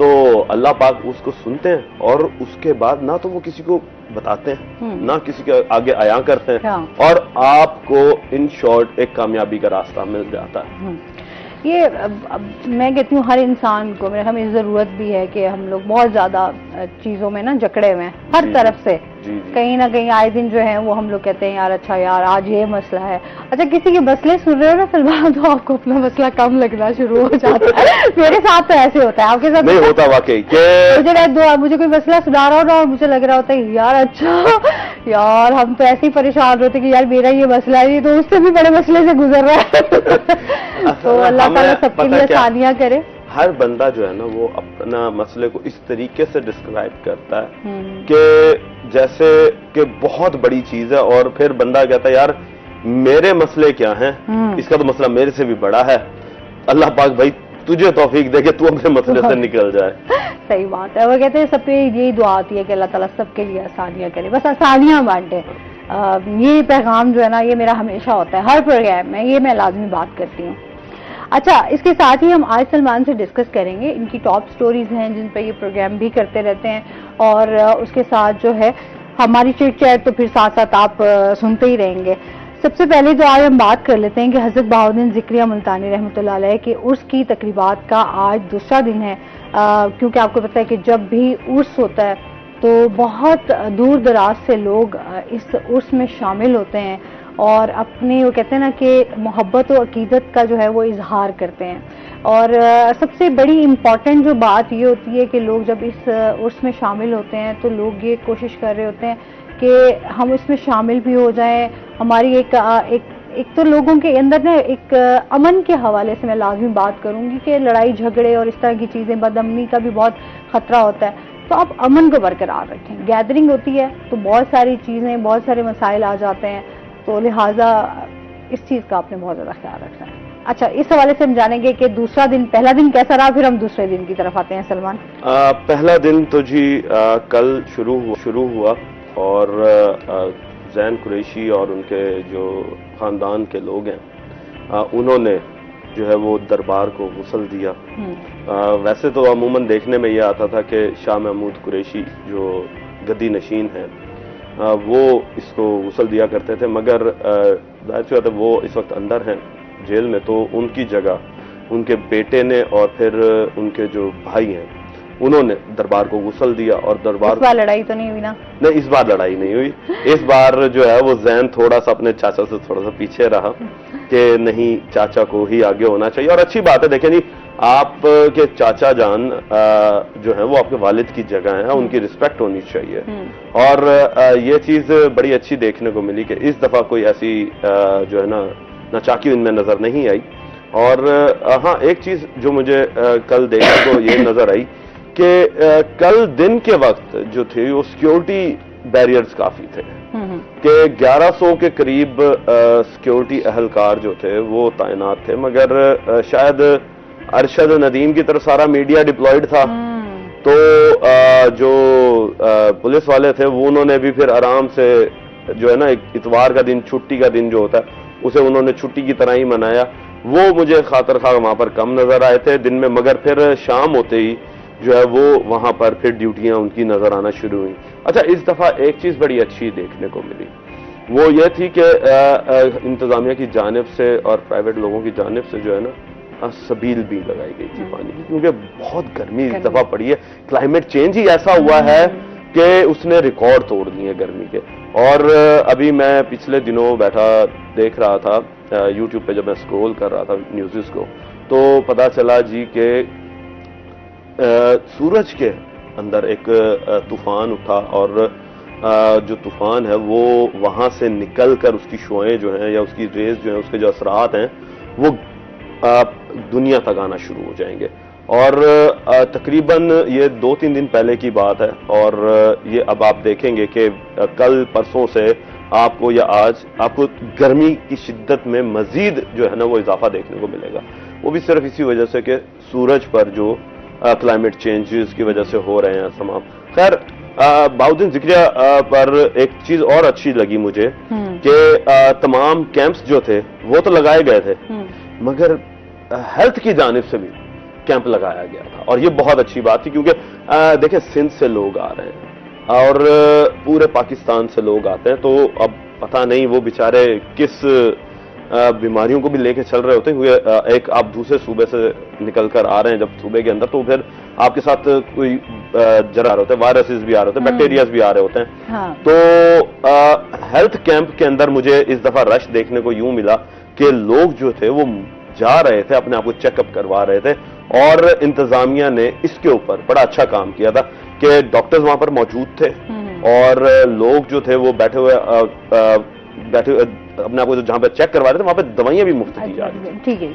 تو اللہ پاک اس کو سنتے ہیں اور اس کے بعد نہ تو وہ کسی کو بتاتے ہیں نہ کسی کے آگے عیاں کرتے ہیں اور آپ کو ان شارٹ ایک کامیابی کا راستہ مل جاتا ہے. یہ میں کہتی ہوں ہر انسان کو میرے ہمیں ضرورت بھی ہے کہ ہم لوگ بہت زیادہ چیزوں میں نا جکڑے ہوئے ہیں ہر طرف سے, کہیں نہ کہیں آئے دن جو ہے وہ ہم لوگ کہتے ہیں یار اچھا یار آج یہ مسئلہ ہے, اچھا کسی کے مسئلے سن رہے ہو نا سلمان تو آپ کو اپنا مسئلہ کم لگنا شروع ہو جاتا ہے. میرے ساتھ تو ایسے ہوتا ہے, آپ کے ساتھ نہیں ہوتا واقعی کہ مجھے کوئی مسئلہ سنا رہا ہو نا اور مجھے لگ رہا ہوتا ہے یار اچھا یار ہم تو ایسے ہی پریشان ہوتے کہ یار میرا یہ مسئلہ ہے, یہ تو اس سے بھی بڑے مسئلے سے گزر رہا ہے. تو اللہ تعالیٰ سب کے لیے آسانیاں کرے. ہر بندہ جو ہے نا وہ اپنا مسئلے کو اس طریقے سے ڈسکرائب کرتا ہے کہ جیسے کہ بہت بڑی چیز ہے اور پھر بندہ کہتا ہے یار میرے مسئلے کیا ہیں, اس کا تو مسئلہ میرے سے بھی بڑا ہے. اللہ پاک بھائی تجھے توفیق دے کہ تو اپنے مسئلے سے نکل جائے. صحیح بات ہے. وہ کہتے ہیں سب پہ یہی دعا آتی ہے کہ اللہ تعالیٰ سب کے لیے آسانیاں کرے, بس آسانیاں بانٹے. یہ پیغام جو ہے نا یہ میرا ہمیشہ ہوتا ہے ہر پروگرام میں, یہ میں لازمی بات کرتی ہوں. اچھا اس کے ساتھ ہی ہم آج سلمان سے ڈسکس کریں گے, ان کی ٹاپ سٹوریز ہیں جن پہ یہ پروگرام بھی کرتے رہتے ہیں, اور اس کے ساتھ جو ہے ہماری چٹ چیٹ تو پھر ساتھ ساتھ آپ سنتے ہی رہیں گے. سب سے پہلے تو آج ہم بات کر لیتے ہیں کہ حضرت بہاؤالدین ذکریہ ملتانی رحمۃ اللہ علیہ کے عرس کی تقریبات کا آج دوسرا دن ہے, کیونکہ آپ کو پتہ ہے کہ جب بھی عرس ہوتا ہے تو بہت دور دراز سے لوگ اس عرس میں شامل ہوتے ہیں اور اپنی وہ کہتے ہیں نا کہ محبت و عقیدت کا جو ہے وہ اظہار کرتے ہیں. اور سب سے بڑی امپورٹنٹ جو بات یہ ہوتی ہے کہ لوگ جب اس عرس میں شامل ہوتے ہیں تو لوگ یہ کوشش کر رہے ہوتے ہیں کہ ہم اس میں شامل بھی ہو جائیں. ہماری ایک تو لوگوں کے اندر نا ایک امن کے حوالے سے میں لازمی بات کروں گی کہ لڑائی جھگڑے اور اس طرح کی چیزیں, بد امنی کا بھی بہت خطرہ ہوتا ہے, تو آپ امن کو برقرار رکھیں. گیدرنگ ہوتی ہے تو بہت ساری چیزیں, بہت سارے مسائل آ جاتے ہیں, تو لہٰذا اس چیز کا آپ نے بہت زیادہ خیال رکھنا ہے. اچھا اس حوالے سے ہم جانیں گے کہ دوسرا دن, پہلا دن کیسا رہا, پھر ہم دوسرے دن کی طرف آتے ہیں. سلمان پہلا دن تو جی کل شروع ہوا اور زین قریشی اور ان کے جو خاندان کے لوگ ہیں انہوں نے جو ہے وہ دربار کو غسل دیا. ویسے تو عموماً دیکھنے میں یہ آتا تھا کہ شاہ محمود قریشی جو گدی نشین ہیں وہ اس کو غسل دیا کرتے تھے, مگر ظاہر سی بات ہے وہ اس وقت اندر ہیں جیل میں, تو ان کی جگہ ان کے بیٹے نے اور پھر ان کے جو بھائی ہیں انہوں نے دربار کو غسل دیا. اور دربار اس بار لڑائی تو نہیں ہوئی نا؟ نہیں, اس بار لڑائی نہیں ہوئی. اس بار جو ہے وہ زین تھوڑا سا اپنے چاچا سے تھوڑا سا پیچھے رہا کہ نہیں چاچا کو ہی آگے ہونا چاہیے. اور اچھی بات ہے, دیکھیں نہیں آپ کے چاچا جان جو ہے وہ آپ کے والد کی جگہ ہیں, ان کی رسپیکٹ ہونی چاہیے. اور یہ چیز بڑی اچھی دیکھنے کو ملی کہ اس دفعہ کوئی ایسی جو ہے نا ناچاکی ان میں نظر نہیں آئی. اور ہاں ایک چیز جو مجھے کل دیکھنے کو یہ نظر آئی کہ کل دن کے وقت جو تھی وہ سیکیورٹی بیریئرز کافی تھے کہ 1100 کے قریب سیکیورٹی اہلکار جو تھے وہ تعینات تھے, مگر شاید ارشد ندیم کی طرف سارا میڈیا ڈپلائیڈ تھا, تو جو پولیس والے تھے وہ انہوں نے بھی پھر آرام سے جو ہے نا اتوار کا دن چھٹی کا دن جو ہوتا ہے اسے انہوں نے چھٹی کی طرح ہی منایا. وہ مجھے خاطر خواہ وہاں پر کم نظر آئے تھے دن میں, مگر پھر شام ہوتے ہی جو ہے وہ وہاں پر پھر ڈیوٹیاں ان کی نظر آنا شروع ہوئیں. اچھا اس دفعہ ایک چیز بڑی اچھی دیکھنے کو ملی, وہ یہ تھی کہ انتظامیہ کی جانب سے اور پرائیویٹ لوگوں کی جانب سے جو ہے نا سبیل بھی لگائی گئی تھی پانی کی, کیونکہ بہت گرمی اس دفعہ پڑی ہے. کلائمیٹ چینج ہی ایسا ہوا ہے کہ اس نے ریکارڈ توڑ دیے گرمی کے. اور ابھی میں پچھلے دنوں بیٹھا دیکھ رہا تھا یوٹیوب پہ, جب میں اسکرول کر رہا تھا نیوزز کو, تو پتا چلا جی کہ سورج کے اندر ایک طوفان اٹھا اور جو طوفان ہے وہ وہاں سے نکل کر اس کی شعاعیں جو ہیں یا اس کی ریز جو ہیں اس کے جو اثرات ہیں وہ دنیا تک آنا شروع ہو جائیں گے. اور تقریباً یہ 2-3 دن پہلے کی بات ہے, اور یہ اب آپ دیکھیں گے کہ کل پرسوں سے آپ کو یا آج آپ کو گرمی کی شدت میں مزید جو ہے نا وہ اضافہ دیکھنے کو ملے گا. وہ بھی صرف اسی وجہ سے کہ سورج پر جو کلائمیٹ چینجز کی وجہ سے ہو رہے ہیں تمام. خیر بہاؤالدین ذکریہ پر ایک چیز اور اچھی لگی مجھے کہ تمام کیمپس جو تھے وہ تو لگائے گئے تھے, مگر ہیلتھ کی جانب سے بھی کیمپ لگایا گیا تھا اور یہ بہت اچھی بات تھی کیونکہ دیکھیں سندھ سے لوگ آ رہے ہیں اور پورے پاکستان سے لوگ آتے ہیں تو اب پتہ نہیں وہ بیچارے کس بیماریوں کو بھی لے کے چل رہے ہوتے ہیں. ایک آپ دوسرے صوبے سے نکل کر آ رہے ہیں جب صوبے کے اندر تو پھر آپ کے ساتھ کوئی جرا رہے ہوتے ہیں, وائرسز بھی آ رہے ہوتے ہیں, بیکٹیریاز بھی آ رہے ہوتے ہیں. تو ہیلتھ کیمپ کے اندر مجھے اس دفعہ رش دیکھنے کو یوں ملا کہ لوگ جو تھے وہ جا رہے تھے, اپنے آپ کو چیک اپ کروا رہے تھے اور انتظامیہ نے اس کے اوپر بڑا اچھا کام کیا تھا کہ ڈاکٹرز وہاں پر موجود تھے اور لوگ جو تھے وہ بیٹھے ہوئے اپنے آپ کو جہاں پہ چیک کروا رہے تھے وہاں پہ دوائیاں بھی مفت دی جا رہی تھیں. ٹھیک ہے,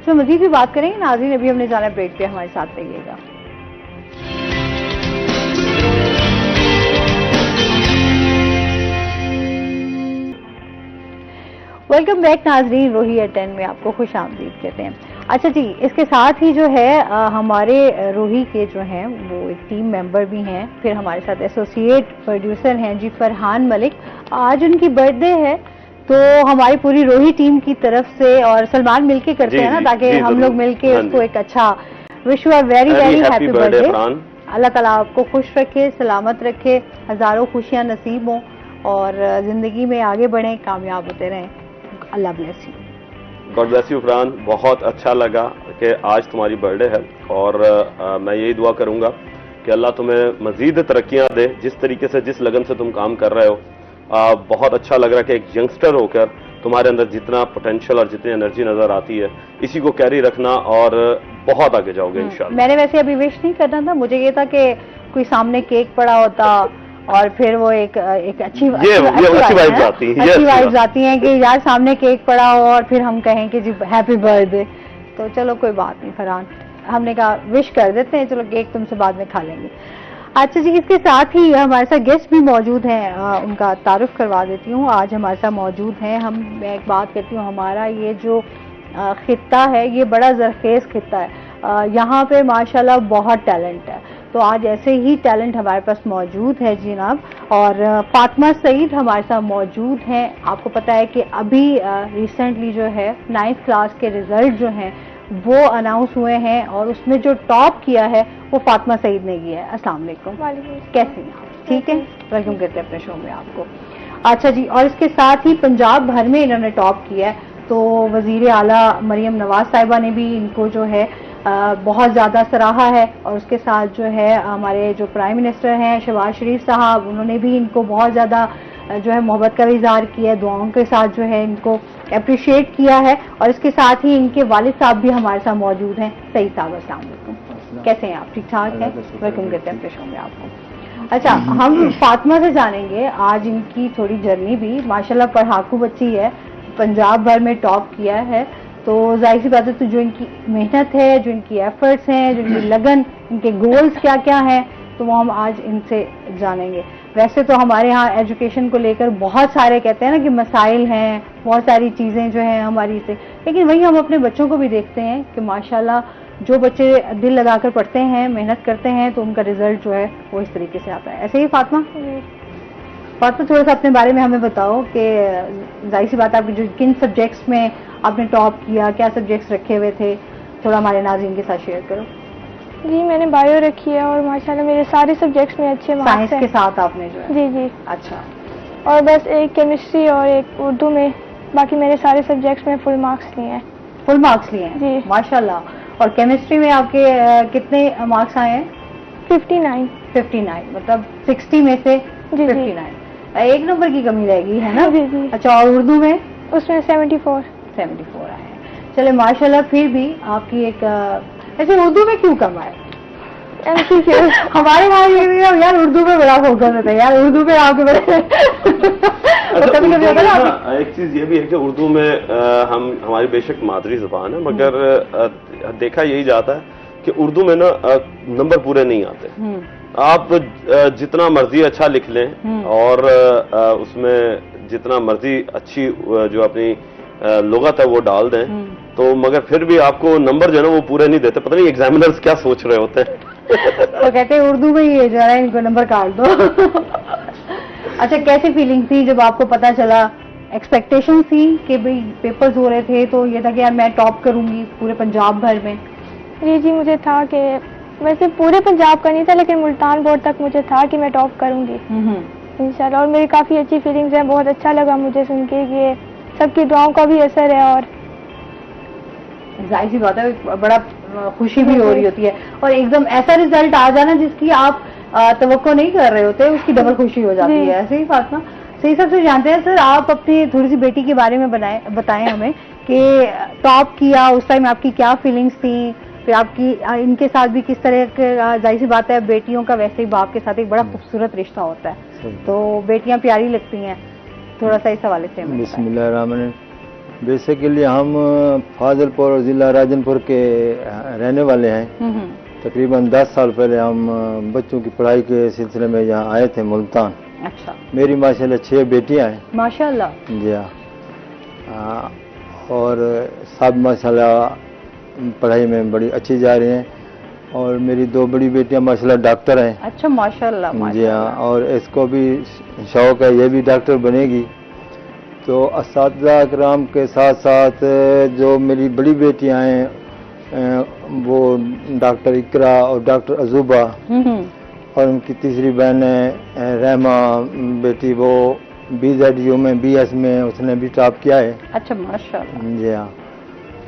تو مزید بھی بات کریں گے. ناظرین ابھی ہم نے جانا بریک پہ, ہمارے ساتھ رہیے گا. ویلکم بیک ناظرین, روہی ایٹ 10 میں آپ کو خوش آمدید کہتے ہیں. اچھا جی, اس کے ساتھ ہی جو ہے ہمارے روہی کے جو ہیں وہ ایک ٹیم ممبر بھی ہیں, پھر ہمارے ساتھ ایسوسیٹ پروڈیوسر ہیں جی فرحان ملک. آج ان کی برتھ ڈے ہے تو ہماری پوری روہی ٹیم کی طرف سے, اور سلمان مل کے کرتے ہیں نا تاکہ ہم لوگ مل کے اس کو ایک اچھا wish you very very happy birthday. اللہ تعالیٰ آپ کو خوش رکھے, سلامت رکھے, ہزاروں خوشیاں نصیب ہوں اور زندگی میں آگے بڑھیں, کامیاب ہوتے رہیں. اللہ bless you. God bless you Farhan. بہت اچھا لگا کہ آج تمہاری برتھ ڈے ہے اور میں یہی دعا کروں گا کہ اللہ تمہیں مزید ترقیاں دے. جس طریقے سے جس لگن سے تم کام کر رہے ہو بہت اچھا لگ رہا ہے کہ ایک ینگسٹر ہو کر تمہارے اندر جتنا پوٹینشیل اور جتنی انرجی نظر آتی ہے اسی کو کیری رکھنا اور بہت آگے جاؤ گے انشاءاللہ. میں نے ویسے ابھی وش نہیں کرنا تھا, مجھے یہ تھا کہ کوئی سامنے کیک پڑا ہوتا اور پھر وہ ایک اچھی وائبز آتی ہیں کہ یار سامنے کیک پڑا ہو اور پھر ہم کہیں کہ جی ہیپی برتھ ڈے. تو چلو کوئی بات نہیں فرحان, ہم نے کہا وش کر دیتے ہیں, چلو کیک تم سے بعد میں کھا لیں گے. اچھا جی, اس کے ساتھ ہی ہمارے ساتھ گیسٹ بھی موجود ہیں, ان کا تعارف کروا دیتی ہوں. آج ہمارے ساتھ موجود ہیں, میں ایک بات کرتی ہوں, ہمارا یہ جو خطہ ہے یہ بڑا زرخیز خطہ ہے, یہاں پہ ماشاءاللہ بہت ٹیلنٹ ہے. تو آج ایسے ہی ٹیلنٹ ہمارے پاس موجود ہے جناب, اور فاطمہ سعید ہمارے ساتھ موجود ہیں. آپ کو پتا ہے کہ ابھی ریسنٹلی جو ہے 9th کلاس کے ریزلٹ جو ہیں وہ اناؤنس ہوئے ہیں اور اس میں جو ٹاپ کیا ہے وہ فاطمہ سعید نے کیا ہے. السلام علیکم, کیسے ہیں آپ؟ ٹھیک ہے, ویلکم کرتے ہیں اپنے شو میں آپ کو. اچھا جی, اور اس کے ساتھ ہی پنجاب بھر میں انہوں نے ٹاپ کیا ہے, تو وزیر اعلیٰ مریم نواز صاحبہ نے بھی ان کو جو ہے بہت زیادہ سراہا ہے, اور اس کے ساتھ جو ہے ہمارے جو پرائم منسٹر ہیں شہباز شریف صاحب, انہوں نے بھی ان کو بہت زیادہ جو ہے محبت کا اظہار کیا ہے, دعاؤں کے ساتھ جو ہے ان کو اپریشیٹ کیا ہے. اور اس کے ساتھ ہی ان کے والد صاحب بھی ہمارے ساتھ موجود ہیں. سعید صاحب السلام علیکم, کیسے ہیں آپ؟ ٹھیک ٹھاک ہیں, ویلکم کرتے ہیں اپنے شو میں آپ کو. اچھا, ہم فاطمہ سے جانیں گے آج ان کی تھوڑی جرنی بھی. ماشاءاللہ پڑھاکو بچی ہے, پنجاب بھر میں ٹاپ کیا ہے, تو ظاہر سی بات ہے تو جو ان کی محنت ہے, جو ان کی ایفرٹس ہیں, جو ان کی لگن, ان کے گولز کیا کیا ہیں, تو وہ ہم آج ان سے جانیں گے. ویسے تو ہمارے ہاں ایجوکیشن کو لے کر بہت سارے کہتے ہیں نا کہ مسائل ہیں, بہت ساری چیزیں جو ہیں ہماری سے, لیکن وہی ہم اپنے بچوں کو بھی دیکھتے ہیں کہ ماشاءاللہ جو بچے دل لگا کر پڑھتے ہیں, محنت کرتے ہیں, تو ان کا رزلٹ جو ہے وہ اس طریقے سے آتا ہے. ایسے ہی فاطمہ تھوڑا سا اپنے بارے میں ہمیں بتاؤ کہ ظاہر سی بات آپ کی جو کن سبجیکٹس میں آپ نے ٹاپ کیا, کیا سبجیکٹس رکھے ہوئے تھے, تھوڑا ہمارے ناظرین کے ساتھ شیئر کرو. جی میں نے بایو رکھی ہے اور ماشاءاللہ میرے سارے سبجیکٹس میں اچھے مارکس ہیں. سائنس کے ساتھ آپ نے جو ہے؟ جی جی. اچھا, اور بس ایک کیمسٹری اور ایک اردو میں, باقی میرے سارے سبجیکٹس میں فل مارکس لیے ہیں. فل مارکس لیے ہیں جی ماشاءاللہ. اور کیمسٹری میں آپ کے کتنے مارکس آئے ہیں؟ 59. مطلب 60 میں سے 59. ایک نمبر کی کمی رہ گئی ہے نا. جی جی. اچھا, اور اردو میں؟ اس میں 74 آئے ہیں. چلے ماشاءاللہ, پھر بھی آپ کی ایک ایسے اردو میں کیوں کم آئے؟ ہمارے وہاں یہ یار اردو میں بڑا فوکس ہوتا ہے, یار اردو میں آپ کے بڑے کبھی کبھی ہوتا ہے نا. ایک چیز یہ بھی ہے کہ اردو میں ہماری بے شک مادری زبان ہے, مگر دیکھا یہی جاتا ہے کہ اردو میں نا نمبر پورے نہیں آتے. آپ جتنا مرضی اچھا لکھ لیں اور اس میں جتنا مرضی اچھی جو اپنی لغت ہے وہ ڈال دیں, تو مگر پھر بھی آپ کو نمبر جو ہے نا وہ پورے نہیں دیتے. پتہ نہیں ایگزامینرز کیا سوچ رہے ہوتے ہیں. وہ کہتے ہیں اردو میں ہی جو ہے ان کو نمبر کاٹ دو. اچھا, کیسی فیلنگ تھی جب آپ کو پتا چلا؟ ایکسپیکٹیشن تھی کہ بھئی پیپرز ہو رہے تھے تو یہ تھا کہ یار میں ٹاپ کروں گی پورے پنجاب بھر میں؟ جی مجھے تھا کہ ویسے پورے پنجاب کا نہیں تھا لیکن ملتان بورڈ تک مجھے تھا کہ میں ٹاپ کروں گی انشاءاللہ، اور میری کافی اچھی فیلنگز ہیں. بہت اچھا لگا مجھے سن کے کہ سب کی دعاؤں کا بھی اثر ہے، اور ظاہر سی بات ہے بڑا خوشی بھی ہو رہی ہوتی ہے، اور ایک دم ایسا رزلٹ آ جانا جس کی آپ توقع نہیں کر رہے ہوتے، اس کی ڈبل خوشی ہو جاتی ہے. ایسے ہی فاطمہ صحیح سب سے جانتے ہیں. سر آپ اپنی تھوڑی سی بیٹی کے بارے میں بتائیں ہمیں کہ ٹاپ کیا اس ٹائم آپ کی کیا فیلنگس تھیں، پھر آپ کی ان کے ساتھ بھی کس طرح، ظاہر سی بات ہے بیٹیوں کا ویسے ہی باپ کے ساتھ ایک بڑا خوبصورت رشتہ ہوتا ہے، تو بیٹیاں پیاری لگتی ہیں، تھوڑا سا اس حوالے سے ہمیں بسم اللہ الرحمن الرحیم. بیسیکلی ہم فاضل پور اور ضلع راجن پور کے رہنے والے ہیں. تقریباً 10 سال پہلے ہم بچوں کی پڑھائی کے سلسلے میں یہاں آئے تھے ملتان. اچھا. میری ماشاءاللہ 6 بیٹیاں ہیں. ماشاءاللہ. جی ہاں، اور سب ماشاءاللہ پڑھائی میں بڑی اچھی جا رہی ہیں، اور میری 2 بڑی بیٹیاں ماشاءاللہ ڈاکٹر ہیں. اچھا ماشاءاللہ. جی ہاں، اور اس کو بھی شوق ہے، یہ بھی ڈاکٹر بنے گی. تو اساتذہ اکرام کے ساتھ ساتھ جو میری بڑی بیٹیاں ہیں وہ ڈاکٹر اقرا اور ڈاکٹر عزوبہ، اور ان کی تیسری بہن ہے رحمہ بیٹی، وہ BZU میں BS میں اس نے بھی ٹاپ کیا ہے. اچھا ماشاءاللہ. جی ہاں،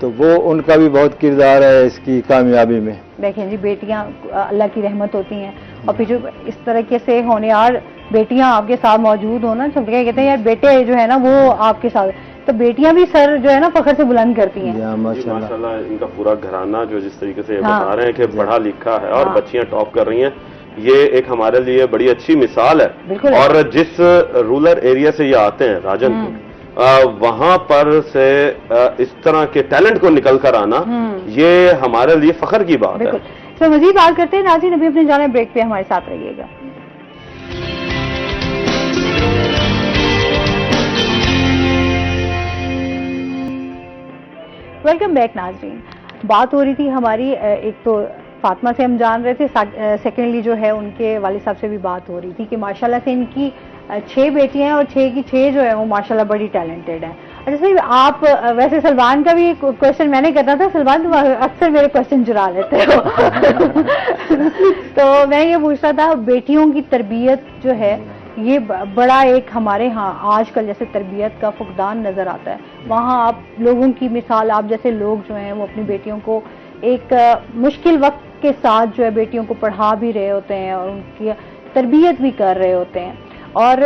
تو وہ ان کا بھی بہت کردار ہے اس کی کامیابی میں. دیکھیں جی بیٹیاں اللہ کی رحمت ہوتی ہیں، اور پھر جو اس طریقے سے ہونہار بیٹیاں آپ کے ساتھ موجود ہونا، سب کہتے ہیں یار بیٹے جو ہے نا وہ آپ کے ساتھ، تو بیٹیاں بھی سر جو ہے نا فخر سے بلند کرتی ہیں. ماشاءاللہ ان کا پورا گھرانہ جو جس طریقے سے بتا رہے ہیں کہ پڑھا لکھا ہے اور بچیاں ٹاپ کر رہی ہیں، یہ ایک ہمارے لیے بڑی اچھی مثال ہے. اور جس رورل ایریا سے یہ آتے ہیں راجن پور، وہاں پر سے اس طرح کے ٹیلنٹ کو نکل کر آنا یہ ہمارے لیے فخر کی بات ہے. سر مزید بات کرتے ہیں ناظرین، ابھی اپنے جانے بریک پہ ہمارے ساتھ رہیے گا. ویلکم بیک ناظرین. بات ہو رہی تھی ہماری، ایک تو فاطمہ سے ہم جان رہے تھے، سیکنڈلی جو ہے ان کے والد صاحب سے بھی بات ہو رہی تھی کہ ماشاءاللہ سے ان کی 6 بیٹیاں ہیں، اور 6 کی 6 جو ہے وہ ماشاءاللہ بڑی ٹیلنٹڈ ہیں. اچھا آپ ویسے سلمان کا بھی کوشچن میں نے کرنا تھا، سلمان تم اکثر میرے کوشچن چرا لیتے ہو تو میں یہ پوچھتا تھا بیٹیوں کی تربیت جو ہے یہ بڑا ایک ہمارے ہاں آج کل جیسے تربیت کا فقدان نظر آتا ہے، وہاں آپ لوگوں کی مثال، آپ جیسے لوگ جو ہیں وہ اپنی بیٹیوں کو ایک مشکل وقت کے ساتھ جو ہے بیٹیوں کو پڑھا بھی رہے ہوتے ہیں اور ان کی تربیت بھی کر رہے ہوتے ہیں. اور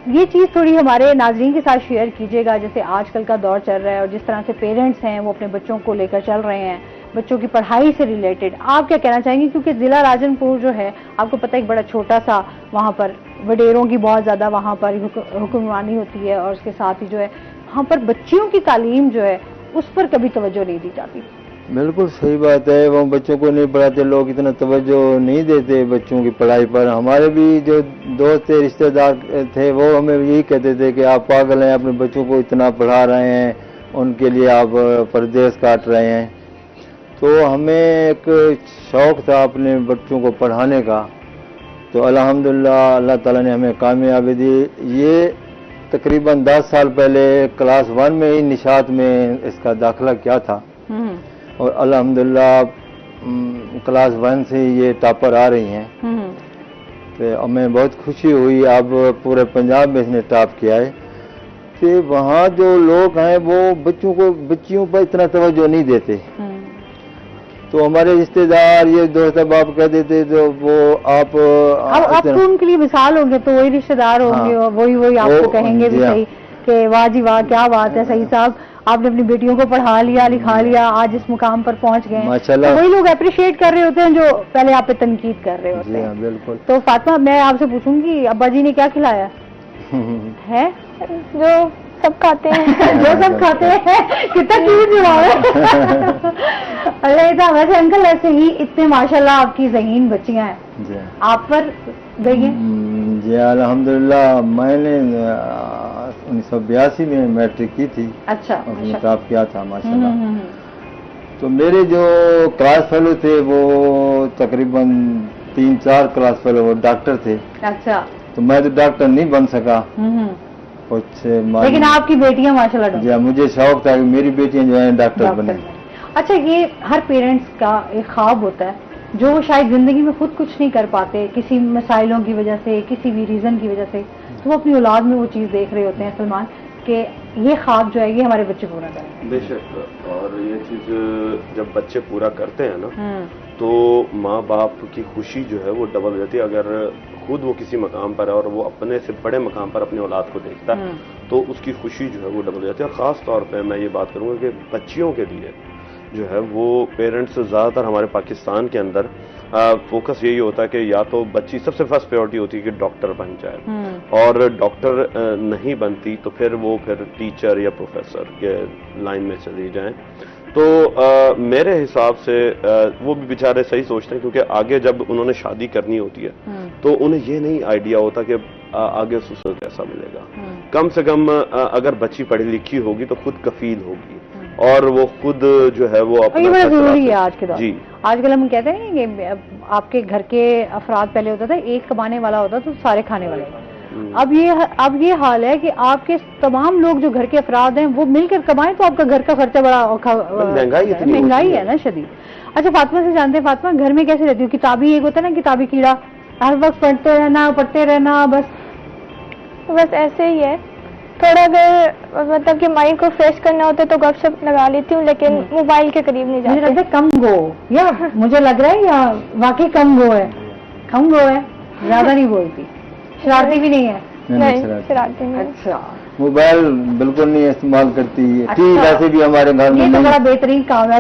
یہ چیز تھوڑی ہمارے ناظرین کے ساتھ شیئر کیجیے گا، جیسے آج کل کا دور چل رہا ہے اور جس طرح سے پیرنٹس ہیں وہ اپنے بچوں کو لے کر چل رہے ہیں، بچوں کی پڑھائی سے ریلیٹڈ آپ کیا کہنا چاہیں گے؟ کیونکہ ضلع راجن پور جو ہے آپ کو پتہ ایک بڑا چھوٹا سا، وہاں پر وڈیروں کی بہت زیادہ وہاں پر حکمرانی ہوتی ہے، اور اس کے ساتھ ہی جو ہے وہاں پر بچیوں کی تعلیم جو ہے اس پر کبھی توجہ نہیں دی جاتی. بالکل صحیح بات ہے، وہ بچوں کو نہیں پڑھاتے، لوگ اتنا توجہ نہیں دیتے بچوں کی پڑھائی پر. ہمارے بھی جو دوست تھے، رشتہ دار تھے، وہ ہمیں یہی کہتے تھے کہ آپ پاگل ہیں، اپنے بچوں کو اتنا پڑھا رہے ہیں، ان کے لیے آپ پردیس کاٹ رہے ہیں. تو ہمیں ایک شوق تھا اپنے بچوں کو پڑھانے کا، تو الحمدللہ اللہ تعالیٰ نے ہمیں کامیابی دی. یہ تقریباً 10 سال پہلے کلاس 1 میں ہی نشاط میں اس کا داخلہ کیا تھا، اور الحمدللہ کلاس 1 سے یہ ٹاپر آ رہی ہیں. تو ہمیں بہت خوشی ہوئی، اب پورے پنجاب میں اس نے ٹاپ کیا ہے. کہ وہاں جو لوگ ہیں وہ بچیوں پر اتنا توجہ نہیں دیتے. تو ہمارے رشتے دار یہ دوست احباب کہہ دیتے تو وہ آپ تو ان کے لیے مثال ہوں گے، تو وہی رشتے دار ہوں گے، وہی آپ کو کہیں گے بھی صحیح کہ واہ جی واہ کیا بات ہے، صحیح صاحب آپ نے اپنی بیٹیوں کو پڑھا لیا لکھا لیا، آج اس مقام پر پہنچ گئے. ماشاءاللہ وہی لوگ اپریشیٹ کر رہے ہوتے ہیں جو پہلے آپ پہ تنقید کر رہے ہوتے ہیں. بالکل. تو فاطمہ میں آپ سے پوچھوں گی ابا جی نے کیا کھلایا ہے؟ جو سب کھاتے ہیں جو سب کھاتے ہیں. کتنا کیوٹ جواب ہے. اللہ ویسے انکل ایسے ہی اتنے ماشاءاللہ آپ کی ذہین بچیاں ہیں، آپ پر گئی ہیں؟ جی الحمدللہ. میں نے 1982 میں میٹرک کی تھی. اچھا. اس میں ٹاپ کیا تھا ماشاءاللہ. تو میرے جو کلاس فیلو تھے وہ تقریباً 3-4 کلاس فیلو وہ ڈاکٹر تھے. اچھا. تو میں تو ڈاکٹر نہیں بن سکا کچھ، لیکن آپ کی بیٹیاں ماشاءاللہ. جی مجھے شوق تھا کہ میری بیٹیاں جو ہیں ڈاکٹر بنے. اچھا یہ ہر پیرنٹس کا ایک خواب ہوتا ہے جو شاید زندگی میں خود کچھ نہیں کر پاتے کسی مسائلوں کی وجہ سے کسی بھی ریزن کی وجہ سے تو وہ اپنی اولاد میں وہ چیز دیکھ رہے ہوتے ہیں سلمان کہ یہ خواب جو ہے یہ ہمارے بچے پورا کریں. بے شک. اور یہ چیز جب بچے پورا کرتے ہیں نا تو ماں باپ کی خوشی جو ہے وہ ڈبل ہو جاتی ہے. اگر خود وہ کسی مقام پر ہے اور وہ اپنے سے بڑے مقام پر اپنی اولاد کو دیکھتا ہے تو اس کی خوشی جو ہے وہ ڈبل ہو جاتی ہے. اور خاص طور پہ میں یہ بات کروں گا کہ بچیوں کے لیے جو ہے وہ پیرنٹس زیادہ تر ہمارے پاکستان کے اندر فوکس یہی ہوتا ہے کہ یا تو بچی سب سے فرسٹ پریورٹی ہوتی ہے کہ ڈاکٹر بن جائے اور ڈاکٹر نہیں بنتی تو پھر وہ ٹیچر یا پروفیسر کے لائن میں چلی جائیں. تو میرے حساب سے وہ بھی بیچارے صحیح سوچتے ہیں کیونکہ آگے جب انہوں نے شادی کرنی ہوتی ہے تو انہیں یہ نہیں آئیڈیا ہوتا کہ آگے سسر کیسا ملے گا. کم سے کم اگر بچی پڑھی لکھی ہوگی تو خود کفیل ہوگی اور وہ خود جو ہے وہ یہ بڑا ضروری ہے آج کے دور. جی آج کل ہم کہتے ہیں کہ آپ کے گھر کے افراد پہلے ہوتا تھا ایک کمانے والا ہوتا تو سارے کھانے والے. اب یہ حال ہے کہ آپ کے تمام لوگ جو گھر کے افراد ہیں وہ مل کر کمائیں تو آپ کا گھر کا خرچہ بڑا مہنگائی ہے نا شدید. اچھا فاطمہ سے جانتے ہیں فاطمہ گھر میں کیسے رہتی ہوں؟ کتابی ایک ہوتا ہے نا کتابی کیڑا ہر وقت پڑھتے رہنا بس ایسے ہی ہے. تھوڑا اگر مطلب کہ مائنڈ کو فریش کرنا ہوتا ہے تو گپ شپ لگا لیتی ہوں لیکن موبائل کے قریب نہیں جاتی. مجھے لگتا ہے کم گو یا مجھے لگ رہا ہے یا واقعی کم گو ہے زیادہ نہیں بولتی شرارتی بھی نہیں ہے. نہیں شرارتی نہیں. اچھا موبائل بالکل نہیں استعمال کرتی. ٹی وی ویسے بھی ہمارے گھر میں یہ تو بڑا بہترین کام ہے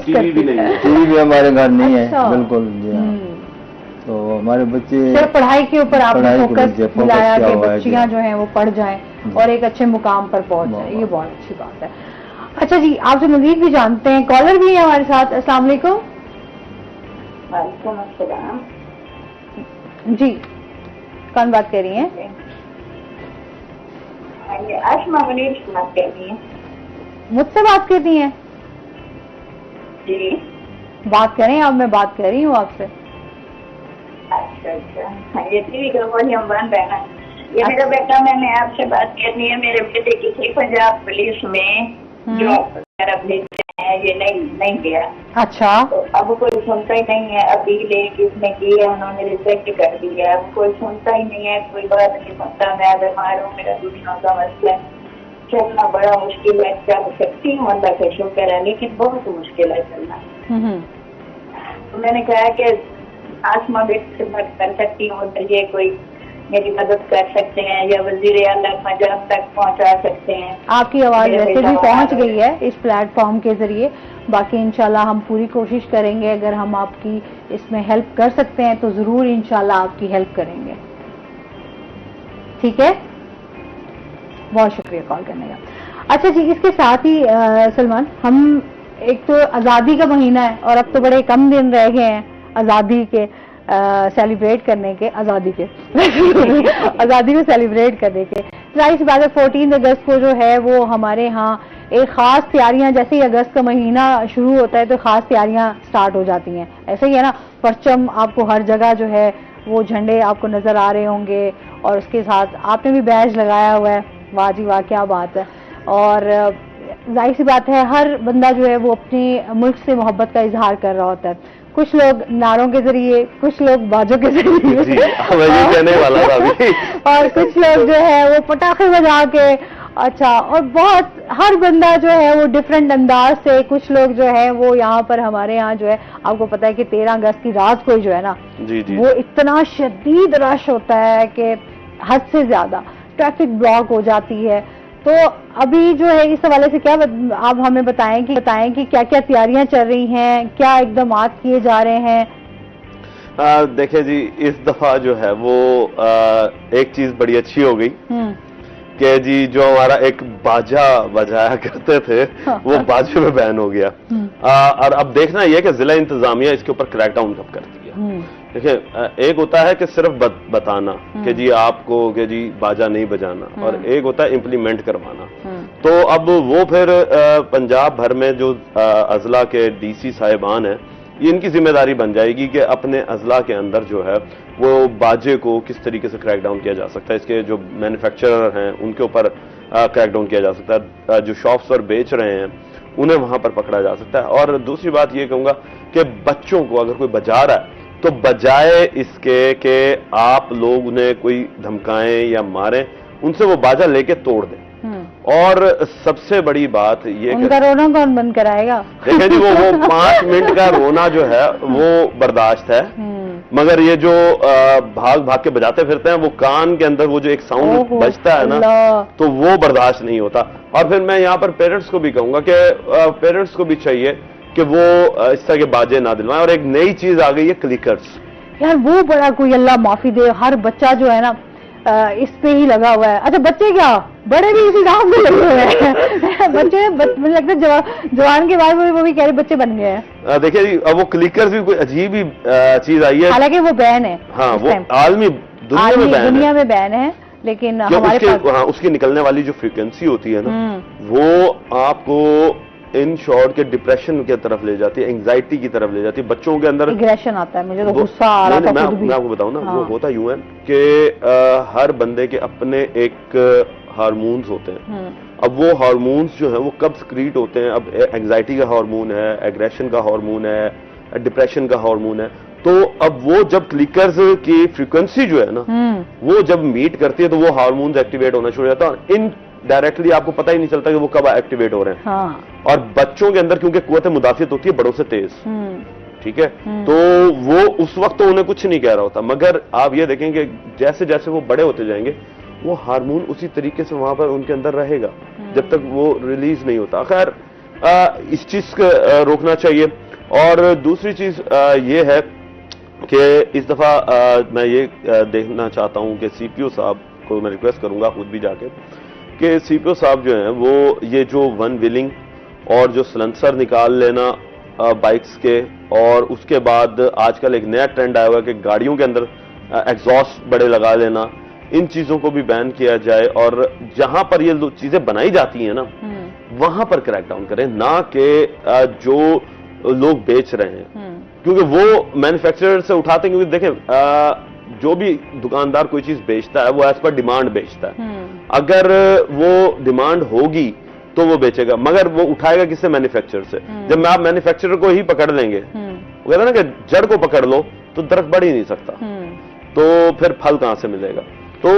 ٹی وی بھی ہمارے گھر نہیں ہے بالکل. جی ہاں تو ہمارے بچے صرف پڑھائی کے اوپر آپ نے فوکس دلایا کہ بچیاں جو ہیں وہ پڑھ جائیں اور ایک اچھے مقام پر پہنچ جائیں. یہ بہت اچھی بات ہے. اچھا جی آپ سے مزید بھی جانتے ہیں کالر بھی ہیں ہمارے ساتھ. السلام علیکم. وعلیکم السلام. جی کون بات کر رہی ہیں؟ آسما منیر سے بات کر رہی ہیں. مجھ سے بات کرتی ہیں؟ جی بات کریں آپ. میں بات کر رہی ہوں آپ سے. اچھا یہ ٹی وی کا والیوم بند ہے نا. یہ میرا بیٹا میں نے آپ سے بات کرنی ہے. میرے بیٹے کی تھی پنجاب پولیس میں جاب وغیرہ بھیجتے ہیں یہ نہیں گیا. اچھا تو اب کوئی سنتا ہی نہیں ہے. اپیل کس نے کی ہے انہوں نے ریجیکٹ کر دیا. اب کوئی سنتا ہی نہیں ہے کوئی بات نہیں سنتا. میں بیمار ہوں میرا دوسروں کا مسئلہ ہے. چلنا بڑا مشکل ہے. چل سکتی ہوں اللہ کا شکر ہے لیکن بہت مشکل ہے چلنا. تو میں نے کہا کہ آسما بیٹی سے بات کر سکتی ہوں تو یہ کوئی میری مدد کر سکتے ہیں یا وزیر اعلیٰ پنجاب تک پہنچا سکتے ہیں. آپ کی آواز ویسے بھی پہنچ گئی ہے اس پلیٹ فارم کے ذریعے. باقی انشاءاللہ ہم پوری کوشش کریں گے اگر ہم آپ کی اس میں ہیلپ کر سکتے ہیں تو ضرور انشاءاللہ آپ کی ہیلپ کریں گے. ٹھیک ہے بہت شکریہ کال کرنے کا. اچھا جی اس کے ساتھ ہی سلمان ہم ایک تو آزادی کا مہینہ ہے اور اب تو بڑے کم دن رہ گئے ہیں آزادی کے سیلیبریٹ کرنے کے. آزادی کو سیلیبریٹ کرنے کے ظاہر سی بات ہے 14 اگست کو جو ہے وہ ہمارے ہاں ایک خاص تیاریاں جیسے ہی اگست کا مہینہ شروع ہوتا ہے تو خاص تیاریاں سٹارٹ ہو جاتی ہیں. ایسے ہی ہے نا پرچم آپ کو ہر جگہ جو ہے وہ جھنڈے آپ کو نظر آ رہے ہوں گے اور اس کے ساتھ آپ نے بھی بیج لگایا ہوا ہے. واہ جی واہ کیا بات ہے. اور ظاہر سی بات ہے ہر بندہ جو ہے وہ اپنے ملک سے محبت کا اظہار کر رہا ہوتا ہے. کچھ لوگ نعروں کے ذریعے کچھ لوگ باجوں کے ذریعے اور کچھ لوگ جو ہے وہ پٹاخے بجا کے. اچھا اور بہت ہر بندہ جو ہے وہ ڈفرینٹ انداز سے. کچھ لوگ جو ہے وہ یہاں پر ہمارے یہاں جو ہے آپ کو پتا ہے کہ 13 اگست کی رات کو جو ہے نا وہ اتنا شدید رش ہوتا ہے کہ حد سے زیادہ ٹریفک بلاک ہو جاتی ہے. تو ابھی جو ہے اس حوالے سے کیا آپ ہمیں بتائیں کہ کیا کیا تیاریاں چل رہی ہیں کیا اقدامات کیے جا رہے ہیں؟ دیکھیں جی اس دفعہ جو ہے وہ ایک چیز بڑی اچھی ہو گئی کہ جی جو ہمارا ایک باجا بجایا کرتے تھے وہ باجے میں بین ہو گیا. اور اب دیکھنا یہ کہ ضلع انتظامیہ اس کے اوپر کریک ڈاؤن کب کرتی ہے. دیکھیں ایک ہوتا ہے کہ صرف بتانا کہ جی آپ کو کہ جی باجا نہیں بجانا اور ایک ہوتا ہے امپلیمنٹ کروانا. تو اب وہ پھر پنجاب بھر میں جو اضلاع کے ڈی سی صاحبان ہیں یہ ان کی ذمہ داری بن جائے گی کہ اپنے اضلاع کے اندر جو ہے وہ باجے کو کس طریقے سے کریک ڈاؤن کیا جا سکتا ہے. اس کے جو مینوفیکچرر ہیں ان کے اوپر کریک ڈاؤن کیا جا سکتا ہے. جو شاپس پر بیچ رہے ہیں انہیں وہاں پر پکڑا جا سکتا ہے. اور دوسری بات یہ کہوں گا کہ بچوں کو اگر کوئی بجا رہا ہے تو بجائے اس کے کہ آپ لوگ انہیں کوئی دھمکائیں یا ماریں, ان سے وہ باجا لے کے توڑ دیں. اور سب سے بڑی بات یہ ان کا رونا کون بند کرائے گا؟ دیکھیں جی, وہ 5 منٹ کا رونا جو ہے وہ برداشت ہے, مگر یہ جو بھاگ بھاگ کے بجاتے پھرتے ہیں وہ کان کے اندر وہ جو ایک ساؤنڈ بجتا ہے نا, تو وہ برداشت نہیں ہوتا. اور پھر میں یہاں پر پیرنٹس کو بھی کہوں گا کہ پیرنٹس کو بھی چاہیے کہ وہ اس طرح کے باجے نہ دلوائیں. اور ایک نئی چیز آ گئی ہے کلکرز. یار وہ بڑا کوئی اللہ معافی دے, ہر بچہ جو ہے نا اس پہ ہی لگا ہوا ہے. اچھا بچے کیا, بڑے بھی اسی کام پہ لگے ہوئے ہیں. بچے مجھے لگتا ہے جوان کے بعد وہ بھی کہہ رہے بچے بن گئے ہیں. دیکھیے جی, وہ کلکرز بھی کوئی عجیب ہی چیز آئی ہے, حالانکہ وہ بین ہے. ہاں, وہ عالمی دنیا میں بین ہے, لیکن ہمارے پاس اس کی نکلنے والی جو فریکوینسی ہوتی ہے نا, وہ آپ کو ان شارٹ کے ڈپریشن کی طرف لے جاتی ہے, انگزائٹی کی طرف لے جاتی ہے. بچوں کے اندر ایگریشن آتا ہے. مجھے تو غصہ آ رہا تھا. میں آپ کو بتاؤں نا, وہ ہوتا یوں ہے کہ ہر بندے کے اپنے ایک ہارمونز ہوتے ہیں. اب وہ ہارمونز جو ہیں وہ کب سکریٹ ہوتے ہیں, اب انگزائٹی کا ہارمون ہے, ایگریشن کا ہارمون ہے, ڈپریشن کا ہارمون ہے. تو اب وہ جب کلکرز کی فریکوینسی جو ہے نا وہ جب میٹ کرتی ہے تو وہ ہارمونز ایکٹیویٹ ہونا شروع ہو جاتا ہے. ان ڈائریکٹلی آپ کو پتہ ہی نہیں چلتا کہ وہ کب ایکٹیویٹ ہو رہے ہیں. اور بچوں کے اندر کیونکہ قوت مدافعت ہوتی ہے بڑوں سے تیز, ٹھیک ہے, تو وہ اس وقت تو انہیں کچھ نہیں کہہ رہا ہوتا, مگر آپ یہ دیکھیں کہ جیسے جیسے وہ بڑے ہوتے جائیں گے وہ ہارمون اسی طریقے سے وہاں پر ان کے اندر رہے گا جب تک وہ ریلیز نہیں ہوتا. خیر اس چیز کو روکنا چاہیے. اور دوسری چیز یہ ہے کہ اس دفعہ میں یہ دیکھنا چاہتا ہوں کہ سی پی او صاحب کو میں ریکویسٹ کروں گا خود بھی جا کے کہ سی پی او صاحب جو ہیں وہ یہ جو ون ویلنگ اور جو سلنسر نکال لینا بائکس کے, اور اس کے بعد آج کل ایک نیا ٹرینڈ آیا ہوا کہ گاڑیوں کے اندر ایگزاسٹ بڑے لگا لینا, ان چیزوں کو بھی بین کیا جائے. اور جہاں پر یہ چیزیں بنائی جاتی ہیں نا وہاں پر کریک ڈاؤن کریں, نہ کہ جو لوگ بیچ رہے ہیں, کیونکہ وہ مینوفیکچرر سے اٹھاتے ہیں. کیونکہ دیکھیں جو بھی دکاندار کوئی چیز بیچتا ہے وہ ایز پر ڈیمانڈ بیچتا ہے. اگر وہ ڈیمانڈ ہوگی تو وہ بیچے گا, مگر وہ اٹھائے گا کس سے, مینوفیکچرر سے. جب میں آپ مینوفیکچرر کو ہی پکڑ لیں گے, وہ کہتا ہے نا کہ جڑ کو پکڑ لو تو درخت بڑھ ہی نہیں سکتا, تو پھر پھل کہاں سے ملے گا, تو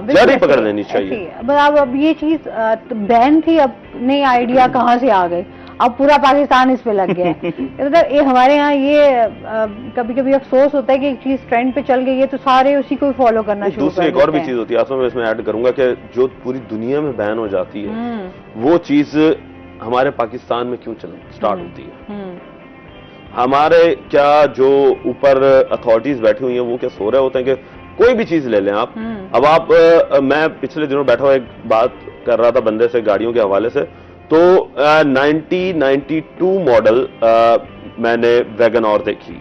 جڑ ہی پکڑ لینی چاہیے. اب یہ چیز بین تھی, اب نئی آئیڈیا کہاں سے آ گئی, اب پورا پاکستان اس پہ لگ گیا ہے. مطلب ہمارے یہاں یہ کبھی کبھی افسوس ہوتا ہے کہ ایک چیز ٹرینڈ پہ چل گئی ہے تو سارے اسی کو فالو کرنا شروع کر دیتے ہیں. دوسری ایک اور بھی چیز ہوتی ہے, آسما میں اس میں ایڈ کروں گا کہ جو پوری دنیا میں بین ہو جاتی ہے وہ چیز ہمارے پاکستان میں کیوں سٹارٹ ہوتی ہے. ہمارے کیا جو اوپر اتھارٹیز بیٹھی ہوئی ہیں وہ کیا سو رہے ہوتے ہیں کہ کوئی بھی چیز لے لیں آپ. اب آپ, میں پچھلے دنوں بیٹھا ہوا ایک بات کر رہا تھا بندے سے گاڑیوں کے حوالے سے, تو 1992 ماڈل میں نے ویگن اور دیکھی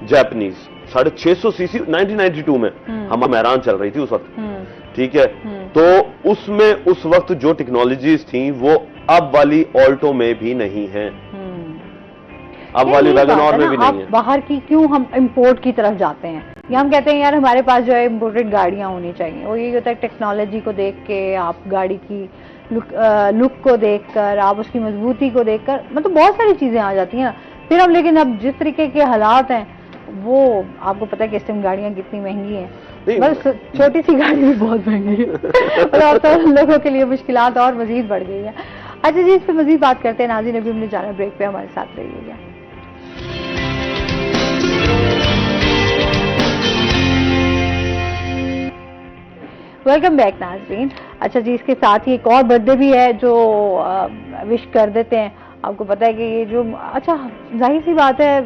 جاپنیز 650 سی سی 1992 میں, ہم حیران چل رہی تھی اس وقت, ٹھیک ہے. تو اس میں اس وقت جو ٹیکنالوجیز تھیں وہ اب والی آلٹو میں بھی نہیں ہیں, اب والی ویگن اور میں بھی نہیں ہیں. باہر کی کیوں ہم امپورٹ کی طرف جاتے ہیں, یا ہم کہتے ہیں یار ہمارے پاس جو ہے امپورٹڈ گاڑیاں ہونی چاہیے. وہ یہ ہوتا ہے ٹیکنالوجی کو دیکھ کے, آپ گاڑی کی لک کو دیکھ کر, آپ اس کی مضبوطی کو دیکھ کر, مطلب بہت ساری چیزیں آ جاتی ہیں پھر اب. لیکن اب جس طریقے کے حالات ہیں وہ آپ کو پتا ہے کہ اس ٹائم گاڑیاں کتنی مہنگی ہیں, بس چھوٹی سی گاڑی بھی بہت مہنگی ہے, اور تو لوگوں کے لیے مشکلات اور مزید بڑھ گئی ہیں. اچھا جی, اس پہ مزید بات کرتے ہیں. ناظرین ابھی ہم نے جانا بریک پہ, ہمارے ساتھ رہیے گا. ویلکم بیک ناظرین. اچھا جی, اس کے ساتھ ہی ایک اور برتھ ڈے بھی ہے جو وش کر دیتے ہیں. آپ کو پتا ہے کہ یہ جو, اچھا ظاہر سی بات ہے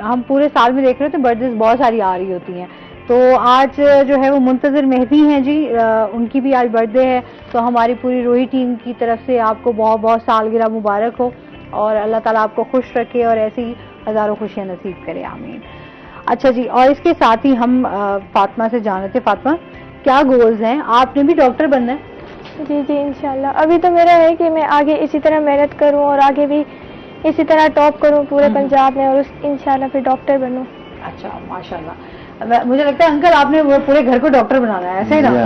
ہم پورے سال میں دیکھ رہے تھے برتھ ڈیز بہت ساری آ رہی ہوتی ہیں, تو آج جو ہے وہ منتظر مہدی ہیں جی, ان کی بھی آج برتھ ڈے ہے. تو ہماری پوری روہی ٹیم کی طرف سے آپ کو بہت بہت سالگرہ مبارک ہو, اور اللہ تعالیٰ آپ کو خوش رکھے اور ایسی ہزاروں خوشیاں نصیب کرے, آمین. اچھا جی, اور اس کے ساتھ ہی ہم فاطمہ سے جانے تھے. فاطمہ, کیا گولز ہیں, آپ نے بھی ڈاکٹر بننا ہے؟ جی جی انشاءاللہ. ابھی تو میرا ہے کہ میں آگے اسی طرح محنت کروں اور آگے بھی اسی طرح ٹاپ کروں پورے پنجاب میں, اور انشاءاللہ پھر ڈاکٹر بنوں. اچھا ماشاءاللہ. مجھے لگتا ہے انکل آپ نے وہ پورے گھر کو ڈاکٹر بنانا ہے, ایسا ہی نا؟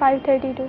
532।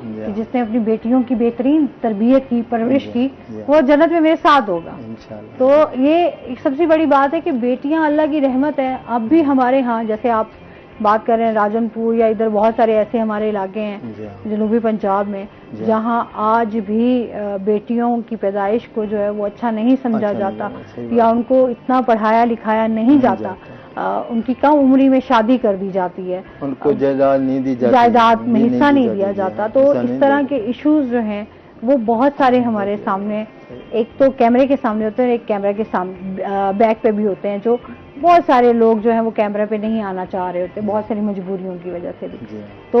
جی کہ جس نے اپنی بیٹیوں کی بہترین تربیت کی، پرورش جی کی، جی وہ جنت میں میرے ساتھ ہوگا. انشاءاللہ. تو یہ ایک سب سے بڑی بات ہے کہ بیٹیاں اللہ کی رحمت ہے. اب بھی ہمارے ہاں جیسے آپ بات کر رہے ہیں راجن پور یا ادھر بہت سارے ایسے ہمارے علاقے ہیں جی جنوبی پنجاب میں جی جہاں آج بھی بیٹیوں کی پیدائش کو جو ہے وہ اچھا نہیں سمجھا اچھا جاتا نہیں، صحیح یا بات. ان کو اتنا پڑھایا لکھایا نہیں جاتا. ان کی کم عمری میں شادی کر دی جاتی ہے، ان کو جائیداد نہیں دی جاتی، جائیداد میں یہ حصہ نہیں دی دیا جاتی، جاتا. ہاں، تو حصہ اس نہیں طرح دیا کے ایشوز جو ہیں وہ بہت سارے ہمارے سامنے، ایک تو کیمرے کے سامنے ہوتے ہیں، ایک کیمرے کے سامنے بیک پہ بھی ہوتے ہیں، جو بہت سارے لوگ جو ہیں وہ کیمرے پہ نہیں آنا چاہ رہے ہوتے بہت ساری مجبوریوں کی وجہ سے بھی. جی. تو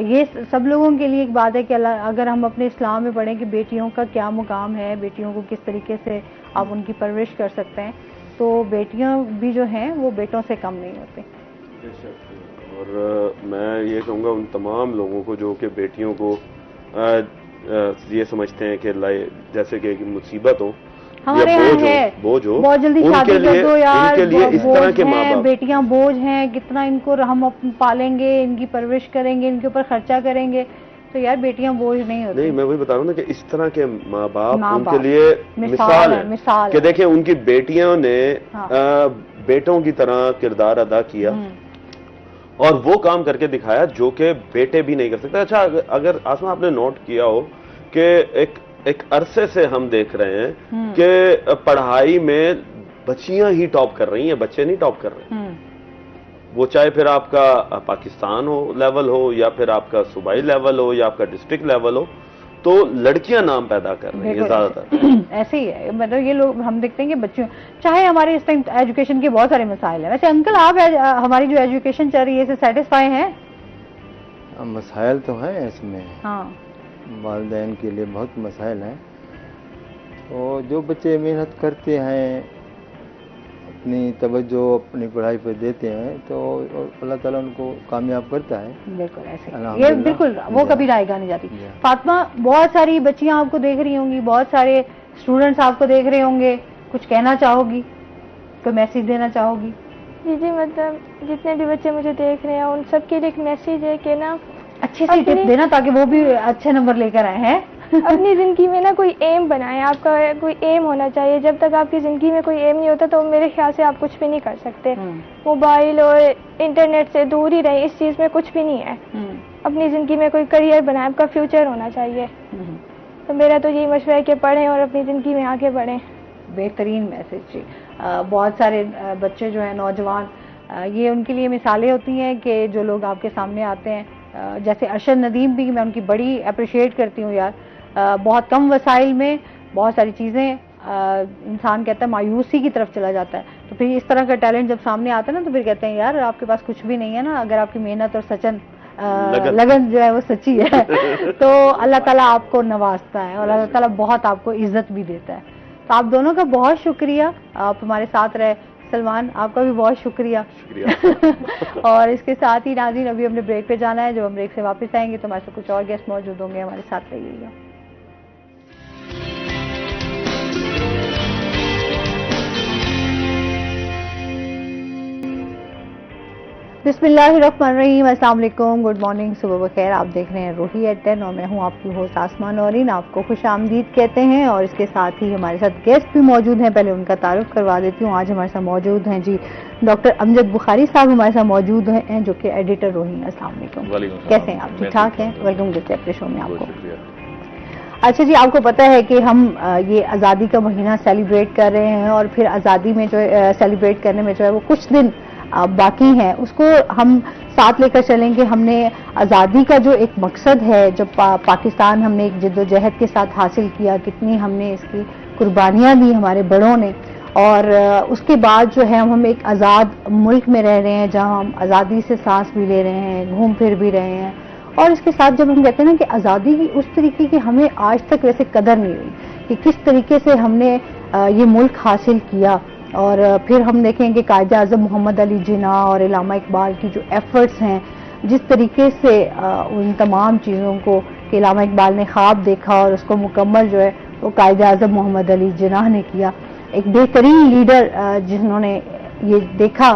یہ سب لوگوں کے لیے ایک بات ہے کہ اگر ہم اپنے اسلام میں پڑھیں کہ بیٹیوں کا کیا مقام ہے، بیٹیوں کو کس طریقے سے آپ ان کی پرورش کر سکتے ہیں، تو بیٹیاں بھی جو ہیں وہ بیٹوں سے کم نہیں ہوتی. اور میں یہ کہوں گا ان تمام لوگوں کو جو کہ بیٹیوں کو یہ سمجھتے ہیں کہ جیسے کہ مصیبت ہو ہمارے یہاں ہے بوجھ ہو، بہت جلدی شادی کر دو یار، ان کے لیے اس طرح کے ماں باپ، بیٹیاں بوجھ ہیں، کتنا ان کو ہم پالیں گے، ان کی پرورش کریں گے، ان کے اوپر خرچہ کریں گے. تو یار بیٹیاں بوجھ نہیں ہوتی. نہیں میں وہی بتا رہا ہوں نا کہ اس طرح کے ماں باپ ان کے لیے مثال ہے کہ دیکھیں ان کی بیٹیاں نے بیٹوں کی طرح کردار ادا کیا اور وہ کام کر کے دکھایا جو کہ بیٹے بھی نہیں کر سکتے. اچھا اگر آسما آپ نے نوٹ کیا ہو کہ ایک عرصے سے ہم دیکھ رہے ہیں کہ پڑھائی میں بچیاں ہی ٹاپ کر رہی ہیں، بچے نہیں ٹاپ کر رہے ہیں. وہ چاہے پھر آپ کا پاکستان ہو لیول ہو یا پھر آپ کا صوبائی لیول ہو یا آپ کا ڈسٹرکٹ لیول ہو، تو لڑکیاں نام پیدا کر رہی ہیں زیادہ تر. ایسے ہی ہے، مطلب یہ لوگ ہم دیکھتے ہیں کہ بچوں چاہے ہمارے اس ٹائم ایجوکیشن کے بہت سارے مسائل ہیں. ویسے انکل آپ ہماری جو ایجوکیشن چل رہی ہے اسے سیٹسفائی ہیں؟ مسائل تو ہیں اس میں، ہاں والدین کے لیے بہت مسائل ہیں. تو جو بچے محنت کرتے ہیں، اپنی توجہ اپنی پڑھائی پہ دیتے ہیں، تو اللہ تعالیٰ ان کو کامیاب کرتا ہے. بالکل ایسے یہ بالکل وہ کبھی رائے گا نہیں جاتی. فاطمہ بہت ساری بچیاں آپ کو دیکھ رہی ہوں گی، بہت سارے اسٹوڈنٹس آپ کو دیکھ رہے ہوں گے، کچھ کہنا چاہو گی، کوئی میسج دینا چاہو گی؟ جی مطلب جتنے بھی بچے مجھے دیکھ رہے ہیں ان سب کے لیے ایک میسیج ہے کہ نا اچھے سے ٹپ دینا تاکہ وہ بھی اچھے نمبر لے کر آئے ہیں. اپنی زندگی میں نا کوئی ایم بنائیں، آپ کا کوئی ایم ہونا چاہیے. جب تک آپ کی زندگی میں کوئی ایم نہیں ہوتا تو میرے خیال سے آپ کچھ بھی نہیں کر سکتے. موبائل اور انٹرنیٹ سے دور ہی رہیں، اس چیز میں کچھ بھی نہیں ہے. اپنی زندگی میں کوئی کریئر بنائیں، آپ کا فیوچر ہونا چاہیے. تو میرا تو یہی مشورہ ہے کہ پڑھیں اور اپنی زندگی میں آگے بڑھیں. بہترین میسج جی. بہت سارے بچے جو ہیں نوجوان، یہ ان کے لیے مثالیں ہوتی ہیں کہ جو لوگ آپ کے سامنے آتے ہیں. جیسے ارشد ندیم بھی میں ان کی بڑی اپریشیٹ کرتی ہوں یار. بہت کم وسائل میں بہت ساری چیزیں انسان کہتا ہے مایوسی کی طرف چلا جاتا ہے. تو پھر اس طرح کا ٹیلنٹ جب سامنے آتا ہے نا تو پھر کہتے ہیں یار آپ کے پاس کچھ بھی نہیں ہے نا، اگر آپ کی محنت اور لگن جو ہے وہ سچی ہے تو اللہ تعالیٰ آپ کو نوازتا ہے اور اللہ تعالیٰ بہت آپ کو عزت بھی دیتا ہے. تو آپ دونوں کا بہت شکریہ، آپ ہمارے ساتھ رہے. سلمان آپ کا بھی بہت شکریہ. اور اس کے ساتھ ہی ناظرین ابھی ہم نے بریک پہ جانا ہے. جو ہم بریک سے واپس آئیں گے تو ہمارے ساتھ کچھ اور گیسٹ موجود ہوں گے، ہمارے ساتھ رہیے گا. بسم اللہ الرحمن الرحیم. السلام علیکم، گڈ مارننگ، صبح بخیر. آپ دیکھ رہے ہیں روحی ایٹ 10 اور میں ہوں آپ کی ہوسٹ آسما نورین. آپ کو خوش آمدید کہتے ہیں اور اس کے ساتھ ہی ہمارے ساتھ گیسٹ بھی موجود ہیں. پہلے ان کا تعارف کروا دیتی ہوں. آج ہمارے ساتھ موجود ہیں جی ڈاکٹر امجد بخاری صاحب ہمارے ساتھ موجود ہیں جو کہ ایڈیٹر روحی ہیں. السلام علیکم، کیسے ہیں آپ؟ ٹھیک ٹھاک ہیں؟ ویلکم ٹو چیپٹر شو میں آپ کو. اچھا جی، آپ کو پتہ ہے کہ ہم یہ آزادی کا مہینہ سیلیبریٹ کر رہے ہیں اور پھر آزادی میں جو سیلیبریٹ کرنے میں جو ہے وہ کچھ دن باقی ہیں، اس کو ہم ساتھ لے کر چلیں گے. ہم نے آزادی کا جو ایک مقصد ہے جب پاکستان ہم نے ایک جد و جہد کے ساتھ حاصل کیا، کتنی ہم نے اس کی قربانیاں دی ہمارے بڑوں نے، اور اس کے بعد جو ہے ہم ایک آزاد ملک میں رہ رہے ہیں جہاں ہم آزادی سے سانس بھی لے رہے ہیں، گھوم پھر بھی رہے ہیں. اور اس کے ساتھ جب ہم کہتے ہیں نا کہ آزادی کی اس طریقے کی ہمیں آج تک ویسے قدر نہیں ہوئی کہ کس طریقے سے ہم نے یہ ملک حاصل کیا. اور پھر ہم دیکھیں کہ قائد اعظم محمد علی جناح اور علامہ اقبال کی جو ایفرٹس ہیں، جس طریقے سے ان تمام چیزوں کو کہ علامہ اقبال نے خواب دیکھا اور اس کو مکمل جو ہے وہ قائد اعظم محمد علی جناح نے کیا. ایک بہترین لیڈر جنہوں نے یہ دیکھا